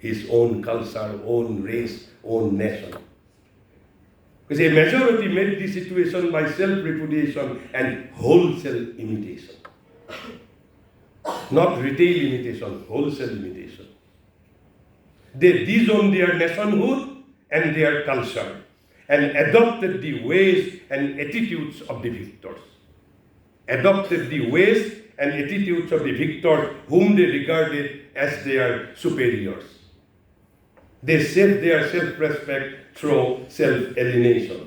his own culture, own race, own nation. Because a majority made the situation by self-repudiation and wholesale imitation. Not retail imitation, wholesale imitation. They disowned their nationhood and their culture and adopted the ways and attitudes of the victors. Adopted the ways and attitudes of the victors whom they regarded as their superiors. They saved their self-respect through self-alienation.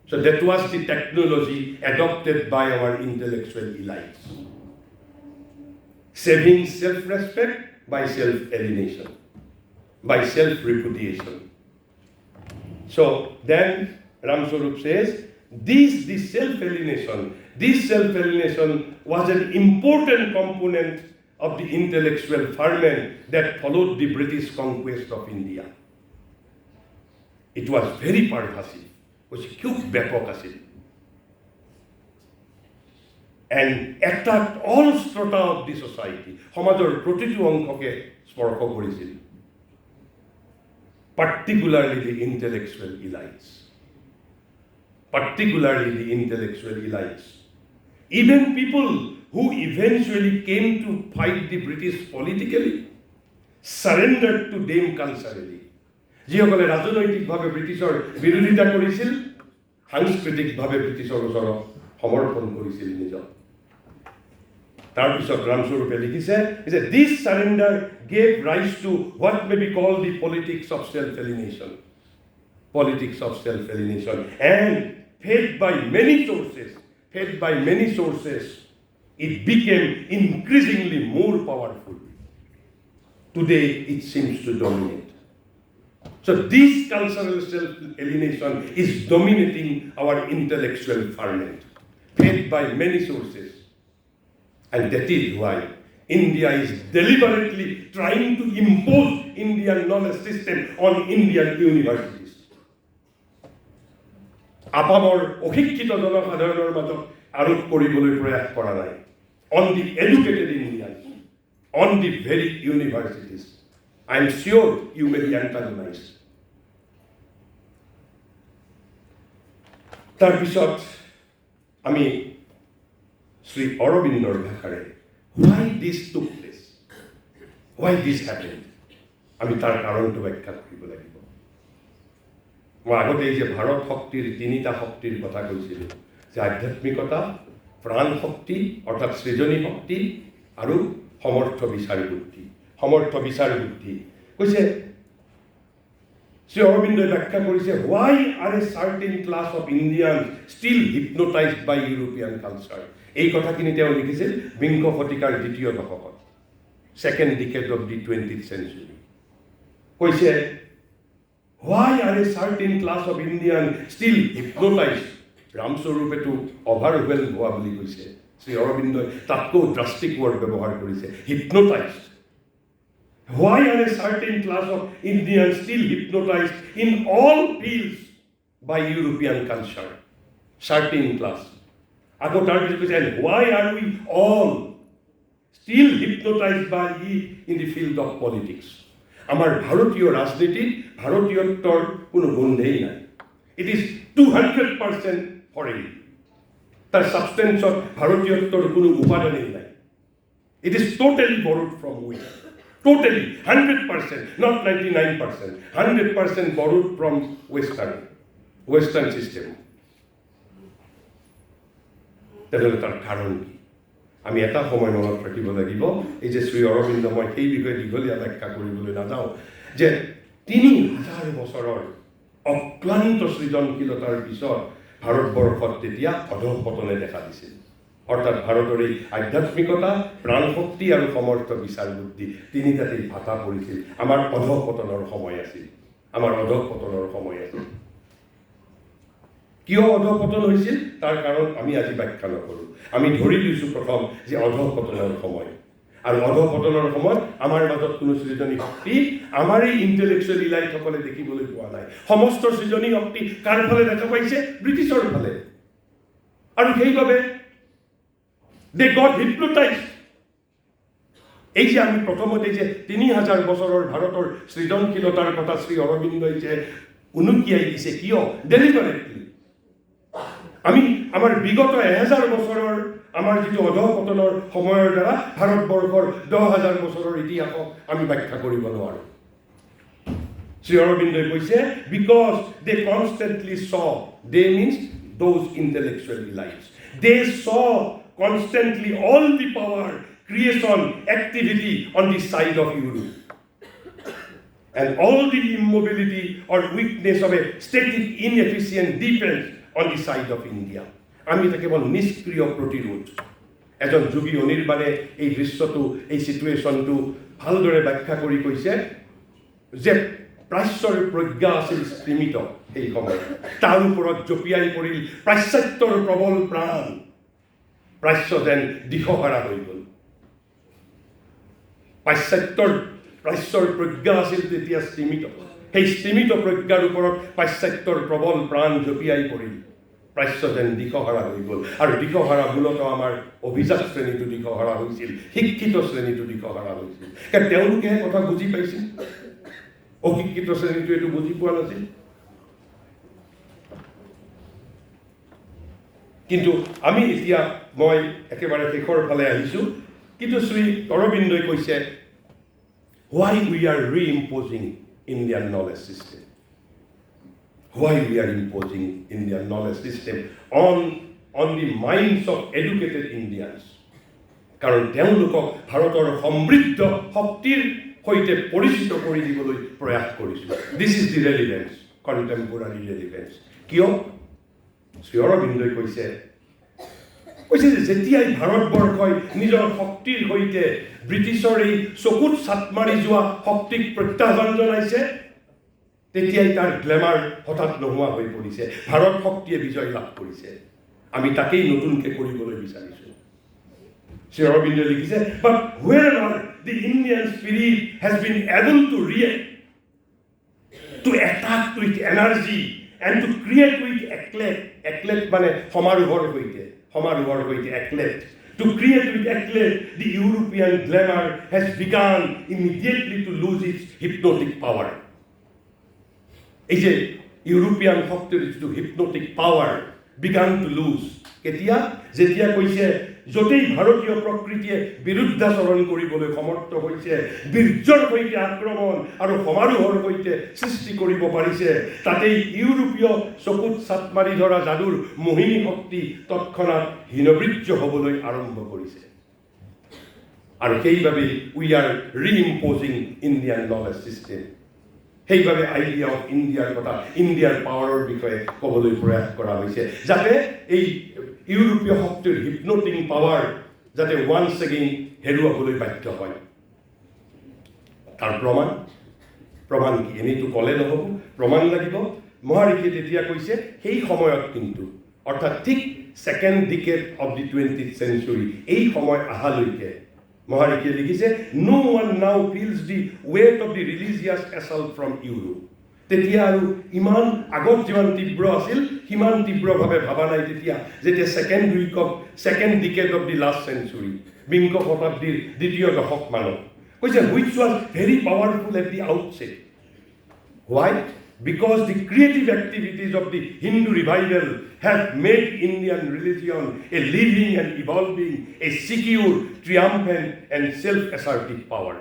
So that was the technology adopted by our intellectual elites. Saving self-respect by self-alienation, by self-repudiation. So then Ramswarup says, this self-alienation was an important component of the intellectual ferment that followed the British conquest of India. It was very pervasive, which খুব ব্যাপক আছিল, and attacked all strata of the society. সমাজৰ প্ৰতিটো অংশকে স্পৰ্শ কৰিছিল, particularly the intellectual elites. Even people who eventually came to fight the British politically surrendered to them culturally. যিসকলে ৰাজনৈতিকভাৱে ব্ৰিটিছৰ বিৰোধিতা কৰিছিল, সাংস্কৃতিকভাৱে ব্ৰিটিছৰ ওচৰত সমৰ্পণ কৰিছিল নিজক। তাৰপিছত ৰামস্বৰূপে লিখিছে যে this surrender gave rise to what may be called the politics of self-alienation. And fed by many sources, it became increasingly more powerful. Today it seems to dominate. So this cultural self-alienation is dominating our intellectual ferment, fed by many sources. And that is why India is deliberately trying to impose Indian knowledge system on Indian universities. আপামৰ অশিক্ষিত জনসাধাৰণৰ মাজত আৰোপ কৰিবলৈ প্ৰয়াস কৰা নাই, on the educated Indians, on the very universities. I am sure you may be antagonized. তাৰপিছত আমি শ্ৰী অৰবিন্দৰ ভাষাৰে why this took place, why this happened, আমি তাৰ কাৰণটো ব্যাখ্যা কৰিব লাগিব। মই আগতে এই যে ভাৰত শক্তিৰ তিনিটা শক্তিৰ কথা কৈছিলোঁ, যে আধ্যাত্মিকতা, প্ৰাণ শক্তি অৰ্থাৎ সৃজনী শক্তি আৰু সমৰ্থ বিচাৰ বুদ্ধি। কৈছে শ্ৰী অৰবিন্দই ব্যাখ্যা কৰিছে why are a certain class of Indians still hypnotized by European culture. এই কথাখিনি তেওঁ লিখিছিল বিংশ শতিকাৰ দ্বিতীয় দশকত, second decade of the 20th century. কৈছে why are a certain class of Indians still hypnotized. ৰামস্বৰূপেতো অভাৰৱেল হোৱা বুলি কৈছে, শ্ৰী অৰবিন্দই তাতকৈ ড্ৰাষ্টিক ৱৰ্ড ব্যৱহাৰ কৰিছে, hypnotized. Why are a certain class of Indians still hypnotized in all fields by European culture? Certain class. And why are we all still hypnotized by it in the field of politics? Our Bharatiya Rajniti, Bharatiyottor কোনো গন্ধেই নাই. It is 200% foreign. তার substance of Bharatiyottor কোনো উপাদানই নাই. It is totally borrowed from within. Totally, 100%, not 99%, 100% borrowed from Western system. তেনেহ'লে তাৰ কাৰণ কি? আমি এটা সময় মনত ৰাখিব লাগিব, এই যে শ্ৰী অৰবিন্দ, মই সেই বিষয়ে দীঘলীয়া ব্যাখ্যা কৰিবলৈ নাযাওঁ, যে ৩,০০০ বছৰৰ অক্লান্ত সৃজনশীলতাৰ পিছত ভাৰতবৰ্ষত তেতিয়া অধঃপতনে দেখা দিছিল। অৰ্থাৎ ভাৰতৰ এই আধ্যাত্মিকতা, প্ৰাণশক্তি আৰু সমৰ্থ বিচাৰ বুদ্ধি তিনিটাতেই ভাটা পৰিছিল। আমাৰ অধঃপতনৰ সময় আছিল, আমাৰ অধঃপতনৰ সময় আছিল। কিয় অধঃপতন হৈছিল তাৰ কাৰণ আমি আজি ব্যাখ্যা নকৰোঁ। আমি ধৰি লৈছোঁ প্ৰথম যে অধঃপতনৰ সময়, আৰু অধঃপতনৰ সময়ত আমাৰ মাজত কোনো সৃজনী শক্তি আমাৰ এই ইণ্টেলেকচুৱেল ইলাইটসকলে দেখিবলৈ পোৱা নাই। সমস্ত সৃজনী শক্তি কাৰ ফালে দেখা পাইছে? ব্ৰিটিছৰ ফালে। আৰু সেইবাবে they got hypnotized. এই যে আমি প্ৰথমতে যে ৩,০০০ বছৰৰ ভাৰতৰ সৃজনশীলতাৰ কথা শ্ৰী অৰবিন্দই যে উনুকিয়াই দিছে, কিয়? ডেলিভাৰেটলি। আমি আমাৰ বিগত ১০০০ বছৰৰ আমাৰ যিটো অধঃপতনৰ সময়ৰ দ্বাৰা ভাৰতবৰ্ষৰ ১০,০০০ বছৰৰ ইতিহাসক আমি ব্যাখ্যা কৰিব নোৱাৰোঁ। শ্ৰী অৰবিন্দই কৈছে, because they constantly saw, they means those intellectual elites, they saw constantly all the power, creation, activity on the side of Europe, and all the immobility or weakness of a static, inefficient defense on the side of India. আমি এটা কেৱল নিষ্ক্ৰিয় প্ৰতিৰোধ। এজন যোগী অনিৰ্বাণে এই দৃশ্যটো, এই চিটুৱেশ্যনটো ভালদৰে ব্যাখ্যা কৰি কৈছে যে প্ৰাচ্যৰ প্ৰজ্ঞা আছিল স্তীমিত সেই সময়ত, তাৰ ওপৰত জঁপিয়াই পৰিল পাশ্চাত্যৰ প্ৰবল প্ৰাণ। প্ৰাচ্য যেন দিশহাৰা হৈ গ'ল। প্ৰাচ্যৰ প্ৰজ্ঞা আছিল তেতিয়া স্তীমিত। সেই স্তীমিত প্ৰজ্ঞাৰ ওপৰত পাশ্চাত্যৰ প্ৰবল প্ৰাণ জঁপিয়াই পৰিল। প্ৰাচ্য যেন দিশহাৰা হৈ গ'ল। আৰু দিশহাৰা মূলতঃ আমাৰ অভিজাত শ্ৰেণীটো দিশহাৰা হৈছিল, শিক্ষিত শ্ৰেণীটো দিশহাৰা হৈছিল। কাৰণ তেওঁলোকেহে কথা বুজি পাইছিল, অশিক্ষিত শ্ৰেণীটো এইটো বুজি পোৱা নাছিল। কিন্তু আমি এতিয়া, মই একেবাৰে শেষৰ ফালে আহিছোঁ, কিন্তু শ্ৰী অৰবিন্দই কৈছে, why we are re-imposing Indian knowledge system, why we are imposing Indian knowledge system on the minds of educated Indians, কাৰণ তেওঁলোকক ভাৰতৰ সমৃদ্ধ শক্তিৰ সৈতে পৰিচিত কৰি দিবলৈ প্ৰয়াস কৰিছোঁ। This is the relevance, contemporary relevance. কিয়? শ্ৰী অৰবিন্দই কৈছে যে যেতিয়াই ভাৰতবৰ্ষই নিজৰ শক্তিৰ সৈতে ব্ৰিটিছৰ এই চকুত চাট মাৰি যোৱা শক্তিক প্ৰত্যাহ্বান জনাইছে, তেতিয়াই তাৰ গ্লেমাৰ হঠাৎ নোহোৱা হৈ পৰিছে। ভাৰত শক্তিয়ে বিজয় লাভ কৰিছে। আমি তাকেই নতুনকৈ কৰিবলৈ বিচাৰিছোঁ। শ্ৰী অৰবিন্দই লিখিছে, but wherever the Indian spirit has been able to react, to attack with energy and to create with eclat মানে সমাৰোহৰ সৈতে eclat, to create with eclat, the European glamour has begun immediately to lose its hypnotic power. এই যে European শক্তিৰ যিটো হিপনটিক power began to lose, কেতিয়া? যেতিয়া কৈছে য'তেই ভাৰতীয় প্ৰকৃতিয়ে বিৰুদ্ধাচৰণ কৰিবলৈ সমৰ্থ হৈছে, বীৰ্যৰ সৈতে আক্ৰমণ আৰু সমাৰোহৰ সৈতে সৃষ্টি কৰিব পাৰিছে, তাতেই ইউৰোপীয় চকুত চাট মাৰি ধৰা যাদুৰ মোহিনী শক্তি তৎক্ষণাৎ হীনবৃত্য হ'বলৈ আৰম্ভ কৰিছে। আৰু সেইবাবেই we are reimposing Indian knowledge system. সেইবাবে আইডিয়া অফ ইণ্ডিয়াৰ কথা, ইণ্ডিয়াৰ পাৱাৰৰ বিষয়ে ক'বলৈ প্ৰয়াস কৰা হৈছে, যাতে এই ইউৰোপীয় শক্তিৰ হিপনটিং পাৱাৰ যাতে ওৱান্স এগেইন হেৰুৱাবলৈ বাধ্য হয়। তাৰ প্ৰমাণ কি? এনেইতো ক'লে নহ'ব, প্ৰমাণ লাগিব। মহাৰিষিয়ে তেতিয়া কৈছে, সেই সময়ত কিন্তু, অৰ্থাৎ ঠিক second decade of the 20th century, এই সময় আহালৈকে মহাৰিষিয়ে লিখিছে, no one now feels the weight of the religious assault from Europe. তেতিয়া আৰু ইমান আগত যিমান তীব্ৰ আছিল, সিমান তীব্ৰভাৱে ভাবা নাই তেতিয়া, যেতিয়া second decade of the last century, বিংশ শতাব্দীৰ দ্বিতীয় দশক মানত কৈছে, which was very powerful at the outset. Why? Because the creative activities of the Hindu revival have made Indian religion a living and evolving, a secure, triumphant and self-assertive power.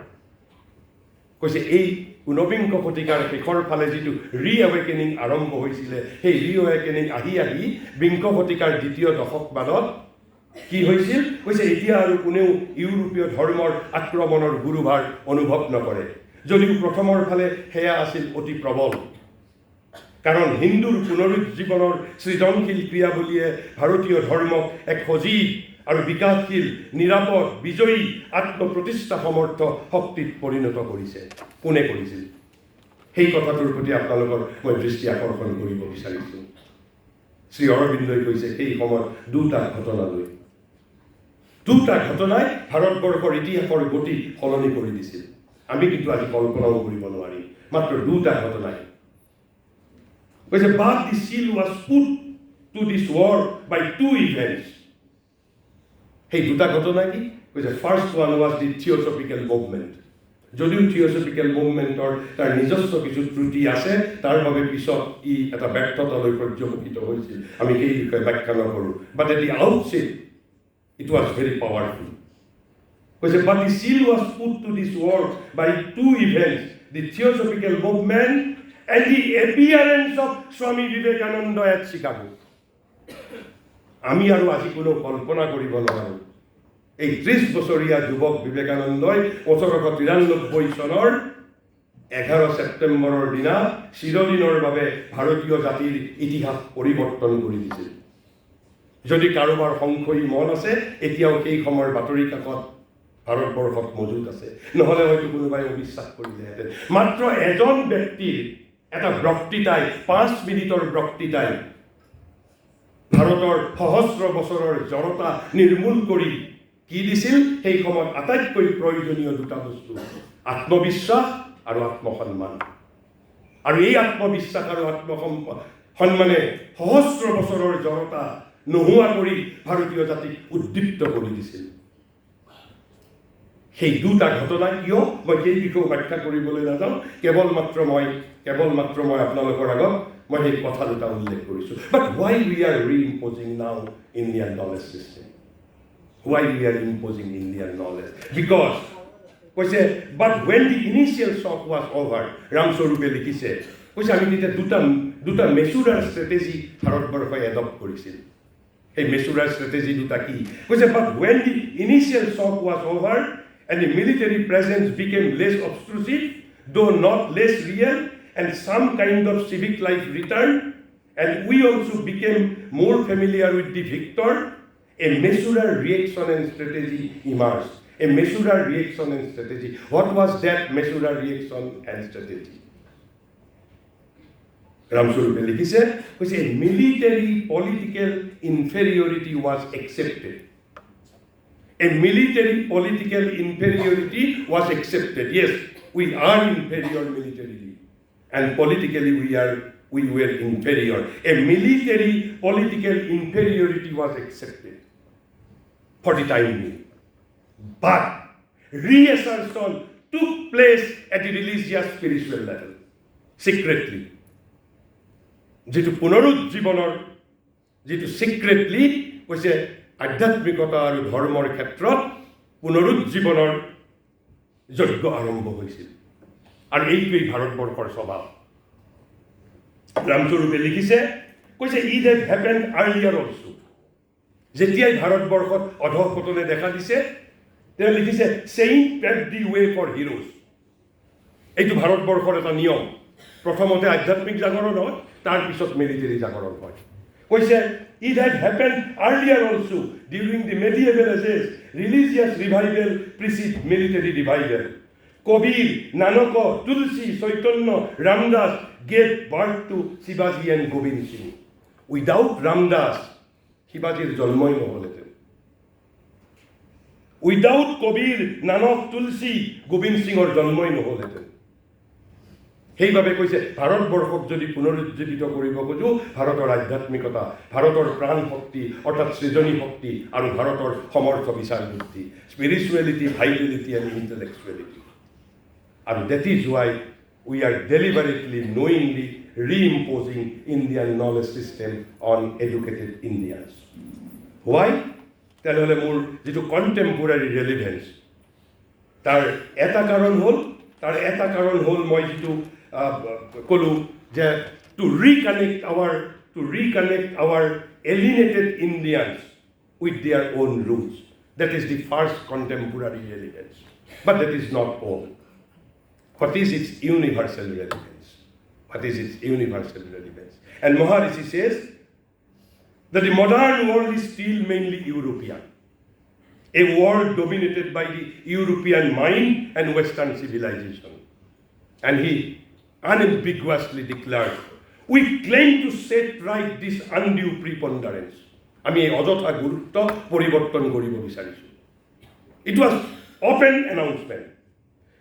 কৈছে এই ঊনবিংশ শতিকাৰ শেষৰ ফালে যিটো ৰি-এৱেকেনিং আৰম্ভ হৈছিলে, সেই ৰি-এৱেকেনিং আহি বিংশ শতিকাৰ দ্বিতীয় দশক মানত কি হৈছিল কৈছে এতিয়া আৰু কোনেও ইউৰোপীয় ধৰ্মৰ আক্ৰমণৰ গুৰুভাৰ অনুভৱ নকৰে যদিও প্ৰথমৰ ফালে সেয়া আছিল অতি প্ৰবল কাৰণ হিন্দুৰ পুনৰুজ্জীৱনৰ সৃজনশীল ক্ৰিয়াৱলীয়ে ভাৰতীয় ধৰ্মক এক সজীৱ আৰু বিকাশশীল নিৰাপদ বিজয়ী আত্মপ্ৰতিষ্ঠা সমৰ্থ শক্তিত পৰিণত কৰিছে কোনে কৰিছিল সেই কথাটোৰ প্ৰতি আপোনালোকৰ মই দৃষ্টি আকৰ্ষণ কৰিব বিচাৰিছোঁ শ্ৰী অৰবিন্দই কৈছে সেই সময়ত দুটা ঘটনাই ভাৰতবৰ্ষৰ ইতিহাসৰ গতি সলনি কৰি দিছিল আমি কিন্তু আজি কল্পনাও কৰিব নোৱাৰিম মাত্ৰ দুটা ঘটনাই কৈছে but the seal was put to this war by two events সেই দুটা ঘটনা কি কৈছে first one was the theosophical movement যদিও থিওচফিকেল মুভমেণ্টৰ তাৰ নিজস্ব কিছু ত্ৰুটি আছে তাৰ বাবে পিছত ই এটা ব্যৰ্থতালৈ পৰ্যবেক্ষিত হৈছিল আমি সেই বিষয়ে ব্যাখ্যা নকৰোঁ but at the outset it was very powerful কৈছে but the seal was put to this war by two events the theosophical movement and the appearance of Swami Vivekananda at Chicago আমি আৰু আজি কোনো কল্পনা কৰিব নোৱাৰোঁ এই 30 বছৰীয়া যুৱক বিবেকানন্দই 1893 চনৰ 11 ছেপ্টেম্বৰৰ দিনা চিৰদিনৰ বাবে ভাৰতীয় জাতিৰ ইতিহাস পৰিৱৰ্তন কৰি দিছিল যদি কাৰোবাৰ সংশয়ী মন আছে এতিয়াও সেই সময়ৰ বাতৰি কাকত ভাৰতবৰ্ষত মজুত আছে নহ'লে হয়তো কোনোবাই অবিশ্বাস কৰিলেহেঁতেন মাত্ৰ এজন ব্যক্তিৰ এটা বক্তৃতাই 5 মিনিটৰ বক্তৃতাই ভাৰতৰ সহস্ৰ বছৰৰ জড়তা নিৰ্মূল কৰি কি দিছিল সেই সময়ত আটাইতকৈ প্ৰয়োজনীয় দুটা বস্তু আত্মবিশ্বাস আৰু আত্মসন্মান আৰু এই আত্মবিশ্বাস আৰু আত্মসন্মানে সহস্ৰ বছৰৰ জড়তা নোহোৱা কৰি ভাৰতীয় জাতিক উদ্দীপ্ত কৰি দিছিল সেই দুটা ঘটনা কিয় মই সেই বিষয়ে ব্যাখ্যা কৰিবলৈ নাযাওঁ কেৱল মাত্ৰ মই আপোনালোকৰ আগত মই সেই কথা দুটা উল্লেখ কৰিছোঁ বাট why we are reimposing now Indian knowledge system why we are imposing Indian knowledge because কৈছে but when the initial shock was over ৰামস্বৰূপে লিখিছে কৈছে আমি তেতিয়া দুটা মেচুৰাৰ ষ্ট্ৰেটেজি ভাৰতবৰ্ষই এডপ্ট কৰিছিল এই মেচুৰাৰ ষ্ট্ৰেটেজি দুটা কি কৈছে but when the initial shock was over and the military presence became less obtrusive though not less real and some kind of civic life returned and we also became more familiar with the victor a measured reaction and strategy emerged. A measured reaction and strategy. What was that measured reaction and strategy? Ramswarupe লিখিছে কৈছে military political inferiority was accepted. A military political inferiority was accepted. Yes, we are inferior militarily, and politically we were inferior. A military political inferiority was accepted for the time being. But reassertion took place at the religious spiritual level, secretly. যেটো পুনৰুজ্জীৱনৰ যেটো secretly কৈছে আধ্যাত্মিকতা আৰু ধৰ্মৰ ক্ষেত্ৰত পুনৰুজ্জীৱনৰ যজ্ঞ আৰম্ভ হৈছিল আৰু এইটোৱেই ভাৰতবৰ্ষৰ স্বভাৱ ৰামস্বৰূপে লিখিছে কৈছে it had happened earlier also যেতিয়াই ভাৰতবৰ্ষত অধঃপতনে দেখা দিছে তেওঁ লিখিছে saying paved the way for heroes এইটো ভাৰতবৰ্ষৰ এটা নিয়ম প্ৰথমতে আধ্যাত্মিক জাগৰণ হয় তাৰ পিছত মিলিটাৰী জাগৰণ হয় কৈছে it had happened earlier also during the medieval ages religious revival preceded military revival Kabir Nanak Tulsi Chaitanya Ramdas gave birth to Shivaji and Gobind Singh without Ramdas Shivaji's জন্মই নহলহেঁতেন উইদাউট কবিৰ নানক তুলসী গোবিন্দ সিঙৰ জন্মই নহলহেঁতেন সেইভাবে কৈছে ভাৰতবৰ্ষক যদি পুনৰুজ্জীৱিত কৰিব খোজো ভাৰতৰ আধ্যাত্মিকতা ভাৰতৰ প্ৰাণ শক্তি অৰ্থাৎ সৃজনী শক্তি আৰু ভাৰতৰ সমৰ্থ বিচাৰ বুদ্ধি স্পিৰিচুৱেলিটি ভাইটেলিটি এণ্ড ইণ্টেলেকচুৱেলিটি আৰু that is why we are deliberately knowingly reimposing Indian knowledge system on educated Indians. Why? তেনেহ'লে মোৰ যেটো কণ্টেম্পোৰাৰী ৰেলিভেন্স তাৰ এটা কাৰণ হ'ল মই যেটো কলো যে to reconnect our alienated Indians with their own roots. That is the first contemporary relevance. But that is not all. What is its universal relevance? What is its universal relevance? And Maharishi says that the modern world is still mainly European. A world dominated by the European mind and Western civilization. And he unambiguously declared, we claim to set right this undue preponderance. আমি এই অযথা গুরুত্ব পরিবর্তন কৰিব বিচাৰিছো. It was open announcement.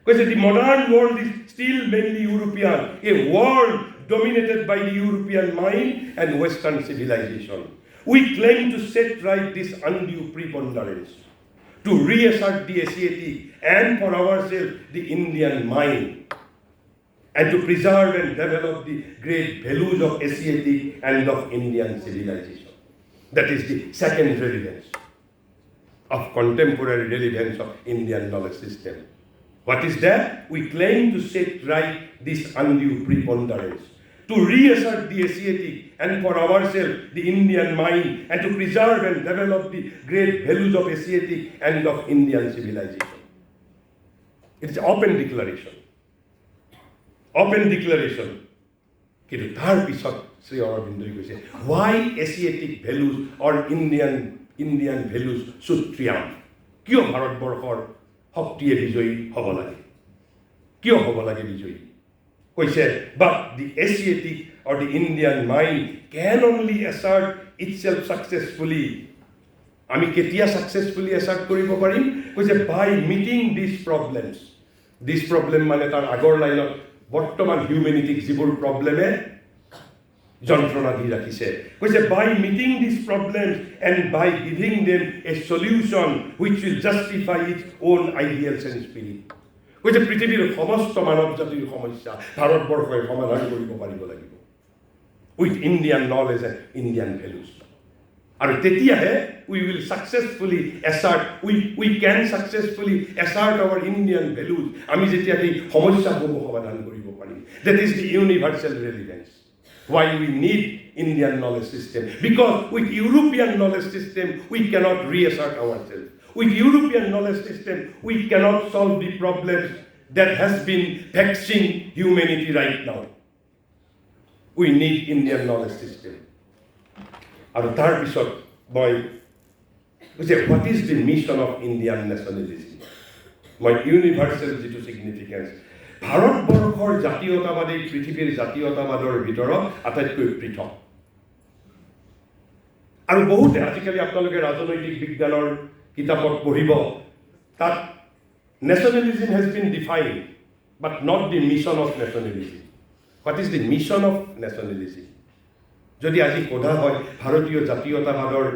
Because the modern world is still mainly European, a world dominated by the European mind and Western civilization. We claim to set right this undue preponderance, to reassert the Asiatic and for ourselves the Indian mind, and to preserve and develop the great values of Asiatic and of Indian civilization. That is the second relevance of contemporary relevance of Indian knowledge system. What is that? We claim to set right this undue preponderance, to reassert the Asiatic and for ourselves the Indian mind, and to preserve and develop the great values of Asiatic and of Indian civilization. It is open declaration. Open declaration. কিন্তু তাৰ পিছত শ্ৰী অৰবিন্দই কৈছে, why Asiatic values or Indian values should triumph? কিয় ভাৰতবৰ্ষৰ শক্তিয়ে বিজয়ী হ'ব লাগে? কিয় হ'ব লাগে বিজয়ী? কৈছে, but the Asiatic or the Indian mind can only assert itself successfully. আমি কেতিয়া successfully assert কৰিব পাৰিম? কৈছে, by meeting these problems. This problem মানে তাৰ আগৰ লাইনত বৰ্তমান হিউমেনিটিক যিবোৰ প্ৰব্লেমে যন্ত্ৰণা দি ৰাখিছে. কৈছে, by meeting these problems and by giving them a solution which will justify its own ideals and spirit. কৈছে, পৃথিৱীৰ সমস্ত মানৱ জাতিৰ সমস্যা ভাৰতবৰ্ষই সমাধান কৰিব পাৰিব লাগিব with Indian knowledge and Indian values. আৰু তেতিয়াহে we will successfully assert, we can successfully assert our Indian values. আমি যেতিয়া এই সমস্যাসমূহ সমাধান কৰিব পাৰিম. That is the universal relevance. Why we need Indian knowledge system. Because with European knowledge system, we cannot reassert ourselves. With European knowledge system, we cannot solve the problems that has been vexing humanity right now. We need Indian knowledge system. আৰু তাৰ পিছত মই কৈছে, what is the mission of Indian nationalism? মই universal যিটো চিগনিফিকেন্স, ভাৰতবৰ্ষৰ জাতীয়তাবাদী পৃথিৱীৰ জাতীয়তাবাদৰ ভিতৰত আটাইতকৈ পৃথক. আৰু বহুতে আজিকালি আপোনালোকে ৰাজনৈতিক বিজ্ঞানৰ কিতাপত পঢ়িব, তাত nationalism has been defined, but not the mission of nationalism. What is the mission of nationalism? যদি আজি সোধা হয় ভাৰতীয় জাতীয়তাবাদৰ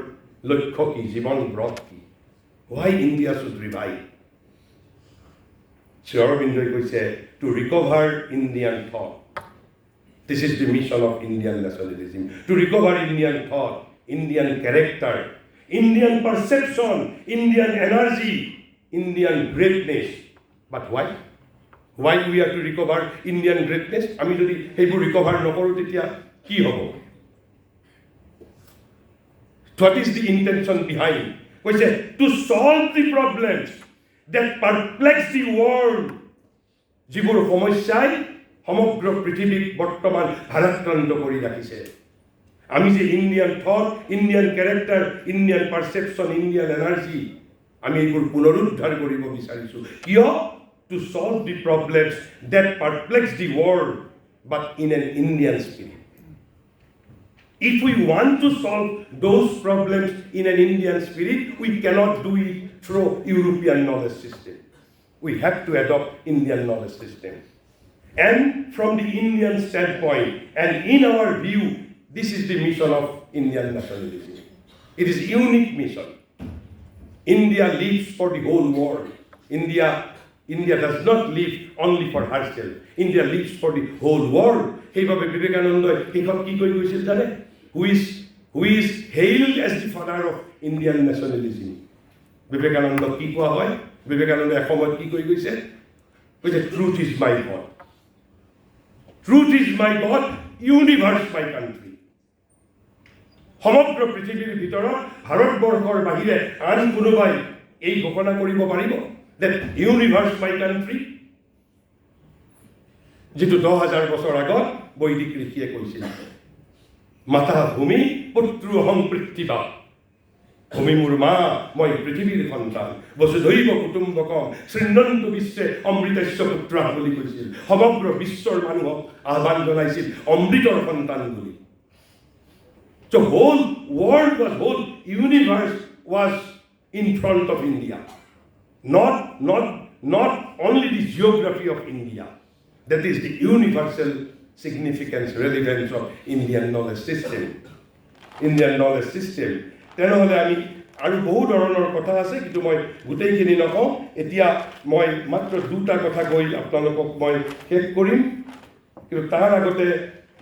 লক্ষ্য কি, জীৱন ব্ৰত কি, why India should revive? Sri Aurobindo কৈছে, to recover Indian thought. This is the mission of Indian nationalism. To recover Indian thought, Indian character, Indian perception, Indian energy, Indian greatness. But why? Why we have to recover Indian greatness? আমি যদি সেইবোৰ recover নকৰোঁ তেতিয়া কি হ'ব? What is the intention behind? কৈছে, to solve the problems that perplex the world. যিবোৰ সমস্যাই সমগ্ৰ পৃথিৱীক বৰ্তমান ভাৰাক্ৰান্ত কৰি ৰাখিছে. আমি যে Indian thought, Indian character, Indian perception, Indian energy, আমি এইবোৰ পুনৰুদ্ধাৰ কৰিব বিচাৰিছো. কিয়? To solve the problems that perplex the world, but in an Indian spirit. If we want to solve those problems in an Indian spirit, we cannot do it through European knowledge system. We have to adopt Indian knowledge system. And from the Indian standpoint, and in our view, this is the mission of Indian nationalism. It is a unique mission. India lives for the whole world. India does not live only for herself. India lives for the whole world. সেইভাবে বিবেকানন্দই সেইখন কি কৈ গৈছিল জানে? Who is hailed as the father of Indian nationalism. Vivekananda কি কোৱা হয়? বিবেকানন্দ এসময়ত কি কৈ গৈছে? কৈছে, truth is my God. Truth is my God, universe my country. সমগ্ৰ পৃথিৱীৰ ভিতৰত ভাৰতবৰ্ষৰ বাহিৰে আন কোনোবাই এই ঘোষণা কৰিব পাৰিব that universe my country? যিটো 10,000 বছৰ আগত বৈদিক ঋষিয়ে কৈছিল মাতা ভূমি পুত্ৰোহং পৃথিৱী ভূমি মোৰ মা মই পৃথিৱীৰ সন্তান বসুধৈৱ কুটুম্বকম শৃণ্বন্তু বিশ্বে অমৃতস্য পুত্ৰঃ বুলি কৈছিল সমগ্ৰ বিশ্বৰ মানুহক আহ্বান জনাইছিল অমৃতৰ সন্তান বুলি So whole world was, whole universe was in front of India. Not only the geography of India. That is the universal significance, relevance of Indian knowledge system. Indian knowledge system. তেনেহ'লে আমি আৰু বহু ধৰণৰ কথা আছে কিন্তু মই গোটেইখিনি নকওঁ এতিয়া মই মাত্ৰ দুটা কথা কৈ আপোনালোকক মই শেষ কৰিম কিন্তু তাৰ আগতে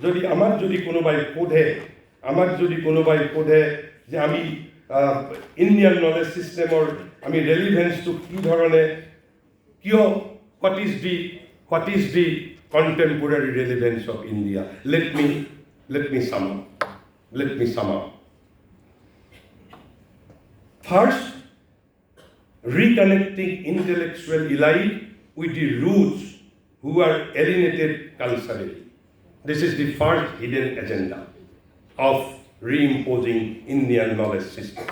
যদি আমাক যদি কোনোবাই সোধে যে আমি ইণ্ডিয়ান নলেজ ছিষ্টেমৰ আমি ৰেলিভেন্সটো কি ধৰণে কিয় what is the contemporary relevance of India? Let me sum up. First, reconnecting intellectual elite with the roots who are alienated culturally. This is the first hidden agenda of reimposing Indian knowledge system.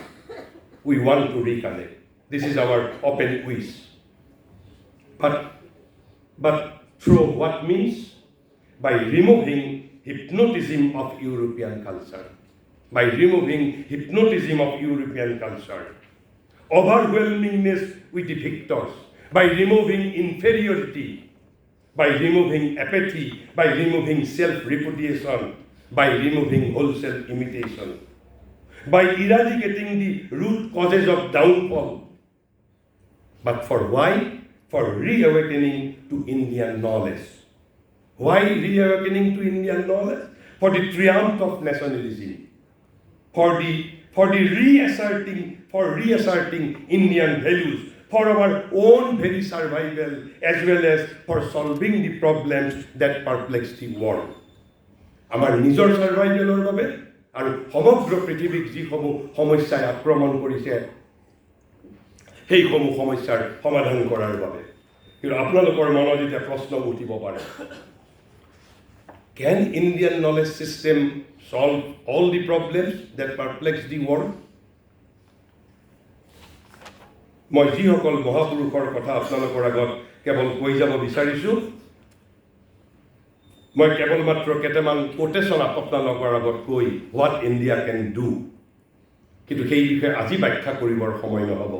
We want to reconnect. This is our open wish. But through what means? By removing hypnotism of European culture. By removing hypnotism of European culture. Overwhelmingness with the victors. By removing inferiority. By removing apathy. By removing self-repudiation. By removing wholesale imitation. By eradicating the root causes of downfall. But for why? For reawakening to Indian knowledge. Why reawakening to Indian knowledge? For the triumph of nationalism. For reasserting Indian values. For our own very survival as well as for solving the problems that perplex the world. আমাৰ নিজৰ সাৰ্ভাইভেলৰ বাবে আৰু সমগ্ৰ পৃথিৱীক যিসমূহ সমস্যাই আক্ৰমণ কৰিছে সেইসমূহ সমস্যাৰ সমাধান কৰাৰ বাবে কিন্তু আপোনালোকৰ মনত এটা প্ৰশ্ন উঠিব পাৰে Can Indian knowledge system solve all the problems that perplex the world? মই যিসকল মহাপুৰুষৰ কথা আপোনালোকৰ আগত কেৱল কৈ যাব বিচাৰিছোঁ মই কেৱল মাত্ৰ কেইটামান কোটেশন আপোনালোকৰ আগত কৈ what India can do কিন্তু সেই বিষয়ে আজি ব্যাখ্যা কৰিবৰ সময় নহব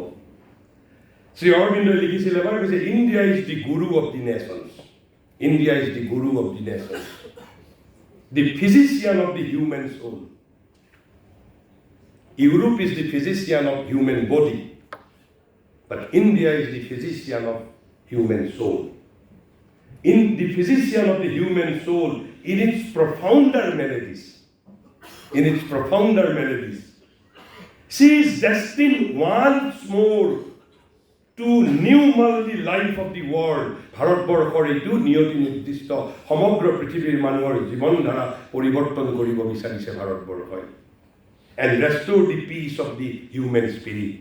শ্ৰী অৰবিন্দই লিখিছিল এবাৰ যে India is the guru of the nations. India is the guru of the nations. The physician of the human soul. Europe is the physician of human body. But India is the physician of human soul. In the physician of the human soul, in its profounder melodies, she is destined once more to new the life of the world. ভাৰতবৰ্ষৰ এইটো নিয়তি নিৰ্দিষ্ট সমগ্ৰ পৃথিৱীৰ মানুহৰ জীৱনধাৰা পৰিৱৰ্তন কৰিব বিচাৰিছে ভাৰতবৰ্ষই and restore the peace of the human spirit.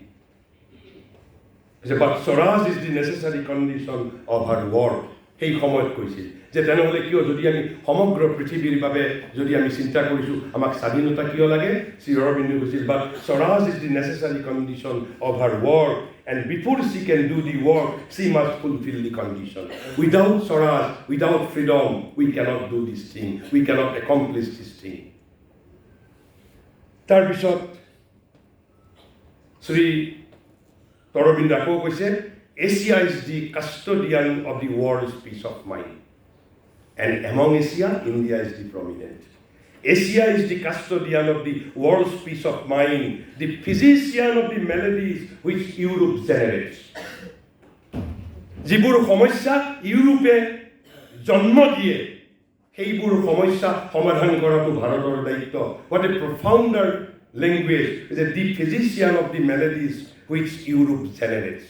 But Swaraj is the necessary condition of her work. সেই সময়ত কৈছিল যে তেনেহ'লে কিয় যদি আমি সমগ্ৰ পৃথিৱীৰ বাবে যদি আমি চিন্তা কৰিছোঁ আমাক স্বাধীনতা কিয় লাগে শ্ৰী অৰবিন্দে কৈছিল but Swaraj is the necessary condition of her work and before she can do the work she must fulfill the condition. Without Swaraj, without freedom, we cannot do this thing. We cannot accomplish this thing. তাৰপিছত শ্ৰী অৰবিন্দে আকৌ কৈছে Asia is the custodian of the world's peace of mind. And among Asia, India is the prominent. Asia is the custodian of the world's peace of mind, the physician of the melodies which Europe generates. যিবোৰ সমস্যা ইউৰোপে জন্ম দিয়ে সেইবোৰ সমস্যা সমাধান কৰাটো ভাৰতৰ দায়িত্ব What a profounder language is the physician of the melodies which Europe generates.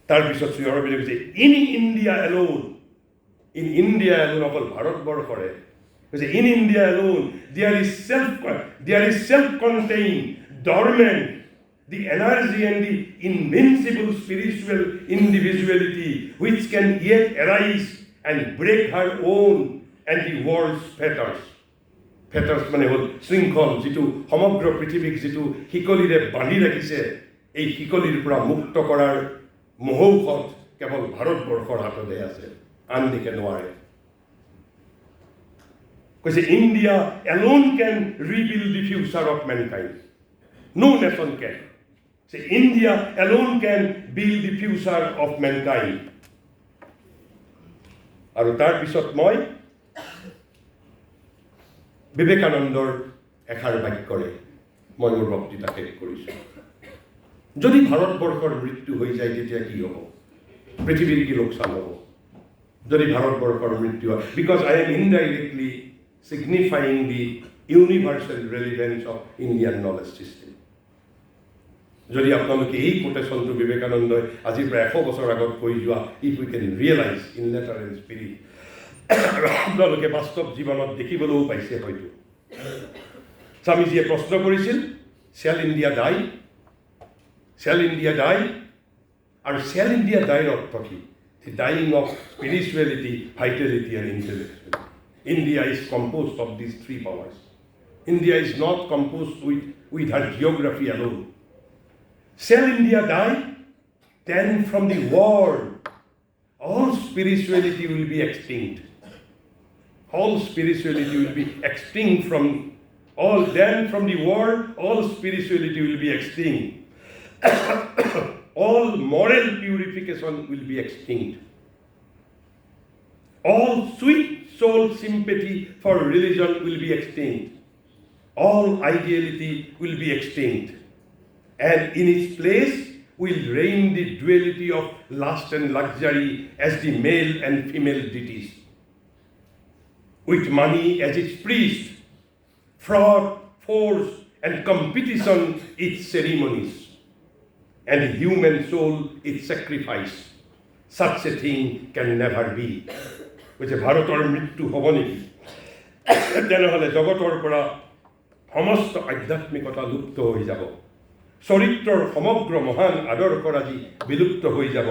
তাৰপিছত শ্ৰী অৰবিন্দে কৈছে in India alone অকল ভাৰতবৰ্ষৰে In India alone, there is self-contained, dormant, the energy and the invincible spiritual individuality which can yet arise and break her own and the world's fetters. Fetters মানে হ'ল শৃংখল, যিটো সমগ্ৰ পৃথিৱীক যিটো শিকলিৰে বান্ধি ৰাখিছে, এই শিকলিৰ পৰা মুক্ত কৰাৰ মহৌষধ কেৱল ভাৰতবৰ্ষৰ হাততে আছে, আন দিকে নোৱাৰে। কৈছে India alone can rebuild the future of mankind. No nation can. Say India alone can build the future of mankind. আৰু তাৰ পিছত মই বিবেকানন্দৰ এষাৰ বাক্যৰে মই মোৰ বক্তৃতা শেষ কৰিছোঁ। যদি ভাৰতবৰ্ষৰ মৃত্যু হৈ যায় তেতিয়া কি হ'ব? পৃথিৱীৰ কি লোকচান হ'ব যদি ভাৰতবৰ্ষৰ মৃত্যু হয়? Because I am indirectly signifying the universal relevance of Indian knowledge system. যদি আপোনালোকে এই কোটেশনটো বিবেকানন্দই আজি প্ৰায় 100 বছৰ আগত কৈ যোৱা, if we can realize in letter and spirit, আপোনালোকে বাস্তৱ জীৱনত দেখিবলৈও পাইছে হয়তো। স্বামীজীয়ে প্ৰশ্ন কৰিছিল, shall India die? Shall India die? আৰু shall India die অৰ্থ কি? The dying of spirituality, vitality and intellectuality. India is composed of these three powers. India is not composed with her geography alone. Shall India die? Then from the world, all spirituality will be extinct. All spirituality will be extinct from all. Then from the world, all spirituality will be extinct. All moral purification will be extinct. All sweet soul sympathy for religion will be extinct. All ideality will be extinct. And in its place will reign the duality of lust and luxury as the male and female deities, with money as its priest, fraud, force, and competition its ceremonies, and the human soul its sacrifice. Such a thing can never be. Which ভাৰতৰ মৃত্যু হ'ব নেকি? তেনেহ'লে জগতৰ পৰা সমস্ত আধ্যাত্মিকতা লুপ্ত হৈ যাব, চৰিত্ৰৰ সমগ্ৰ মহান আদৰ্শৰাজি বিলুপ্ত হৈ যাব,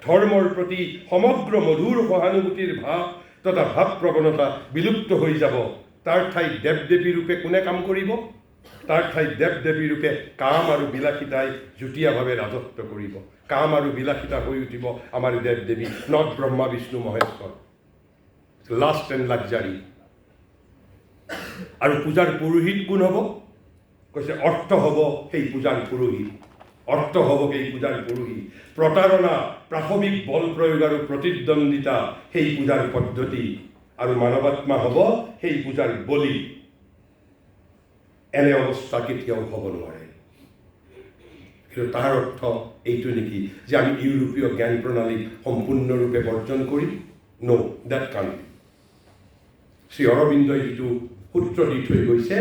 ধৰ্মৰ প্ৰতি সমগ্ৰ মধুৰ সহানুভূতিৰ ভাৱ তথা ভাৱ প্ৰৱণতা বিলুপ্ত হৈ যাব। তাৰ ঠাইত দেৱ দেৱী ৰূপে কোনে কাম কৰিব? তাৰ ঠাইত দেৱ দেৱী ৰূপে কাম আৰু বিলাসিতাই যুটীয়াভাৱে ৰাজত্ব কৰিব। কাম আৰু বিলাসিতা হৈ উঠিব আমাৰ দেৱ দেৱী, not Brahma Vishnu Maheshwar. Lust and luxury. আৰু পূজাৰ পুৰোহিত কোন হ'ব? কৈছে অৰ্থ হ'ব সেই পূজাৰ পুৰোহিত, অৰ্থ হ'ব সেই পূজাৰ পুৰোহিত। প্ৰতাৰণা, প্ৰাথমিক বল প্ৰয়োগ আৰু প্ৰতিদ্বন্দ্বিতা সেই পূজাৰ পদ্ধতি, আৰু মানৱাত্মা হ'ব সেই পূজাৰ বলি। এনে অৱস্থা কেতিয়াও হ'ব নোৱাৰে। কিন্তু তাৰ অৰ্থ এইটো নেকি যে আমি ইউৰোপীয় জ্ঞান প্ৰণালীক সম্পূৰ্ণৰূপে বৰ্জন কৰিম? নো, দেট কাণ্ট বি। শ্ৰী অৰবিন্দই যিটো সূত্ৰ দি থৈ গৈছে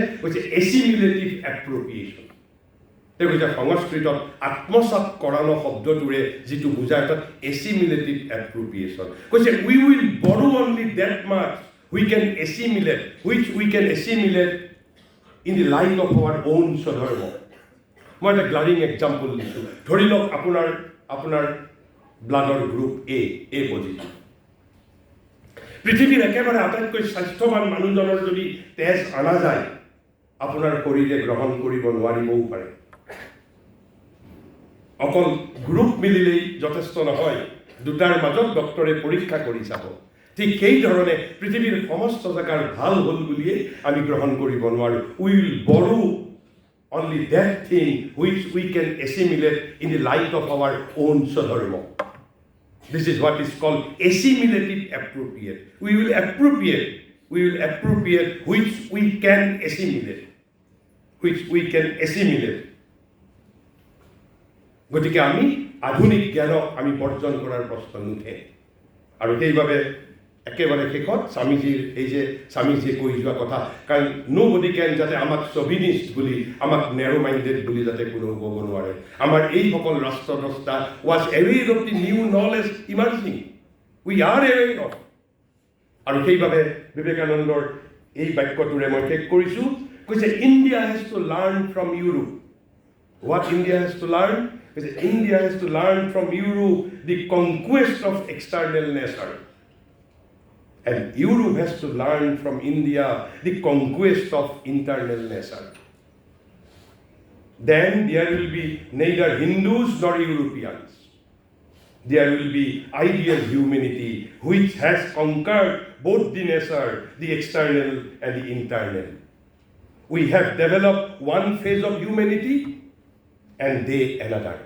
এছিমিলেটিভ এপ্ৰপ্ৰিয়েশ্যন। তেওঁ কৈছে সংস্কৃতত আত্মসাৎকৰণ শব্দটোৰে যিটো বুজায় তাত এছিমিলেটিভ এপ্ৰপ্ৰিয়েশ্যন। কৈছে we will borrow only that much we can assimilate, which we can assimilate in the light of our own swadharma. মই এটা গ্লাৰিং এক্সাম্পল দিছোঁ। ধৰি লওক আপোনাৰ ব্লাডৰ গ্ৰুপ এ পজিটিভ। পৃথিৱীৰ একেবাৰে আটাইতকৈ স্বাস্থ্যৱান মানুহজনৰ যদি তেজ অনা যায়, আপোনাৰ শৰীৰে গ্ৰহণ কৰিব নোৱাৰিবও পাৰে। অকল গ্ৰুপ মিলিলেই যথেষ্ট নহয়, দুটাৰ মাজত ডক্টৰে পৰীক্ষা কৰি চাব। ঠিক সেইধৰণে পৃথিৱীৰ সমস্ত জেগাৰ ভাল হ'ল বুলিয়েই আমি গ্ৰহণ কৰিব নোৱাৰোঁ। We will borrow only that thing which we can assimilate in the light of our own swadharma. This is what is called assimilative appropriate. We will appropriate which we can assimilate. গতিকে আমি আধুনিক জ্ঞানক আমি বৰ্জন কৰাৰ প্ৰশ্ন নুঠে। আৰু সেইবাবে একেবাৰে শেষত স্বামীজীয়ে কৈ যোৱা কথা, কাৰণ nobody can যাতে আমাক চভিনিষ্ট বুলি, আমাক নেৰো মাইণ্ডেড বুলি যাতে কোনেও ক'ব নোৱাৰে। আমাৰ এইসকল ৰাষ্ট্ৰদ্ৰষ্টা was aware of the new knowledge emerging. We are aware of. আৰু সেইবাবে বিবেকানন্দৰ এই বাক্যটোৰে মই শেষ কৰিছোঁ। কৈছে India has to learn from Europe. What India has to learn? India has to learn from Europe the conquest of external nature. And Europe has to learn from India the conquest of internal nature. Then there will be neither Hindus nor Europeans. There will be ideal humanity which has conquered both the nature, the external and the internal. We have developed one phase of humanity and they another.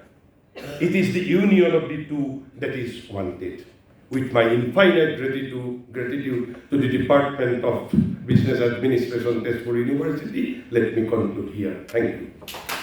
It is the union of the two that is wanted. With my infinite gratitude to the Department of Business Administration, Tezpur University, let me conclude here. Thank you.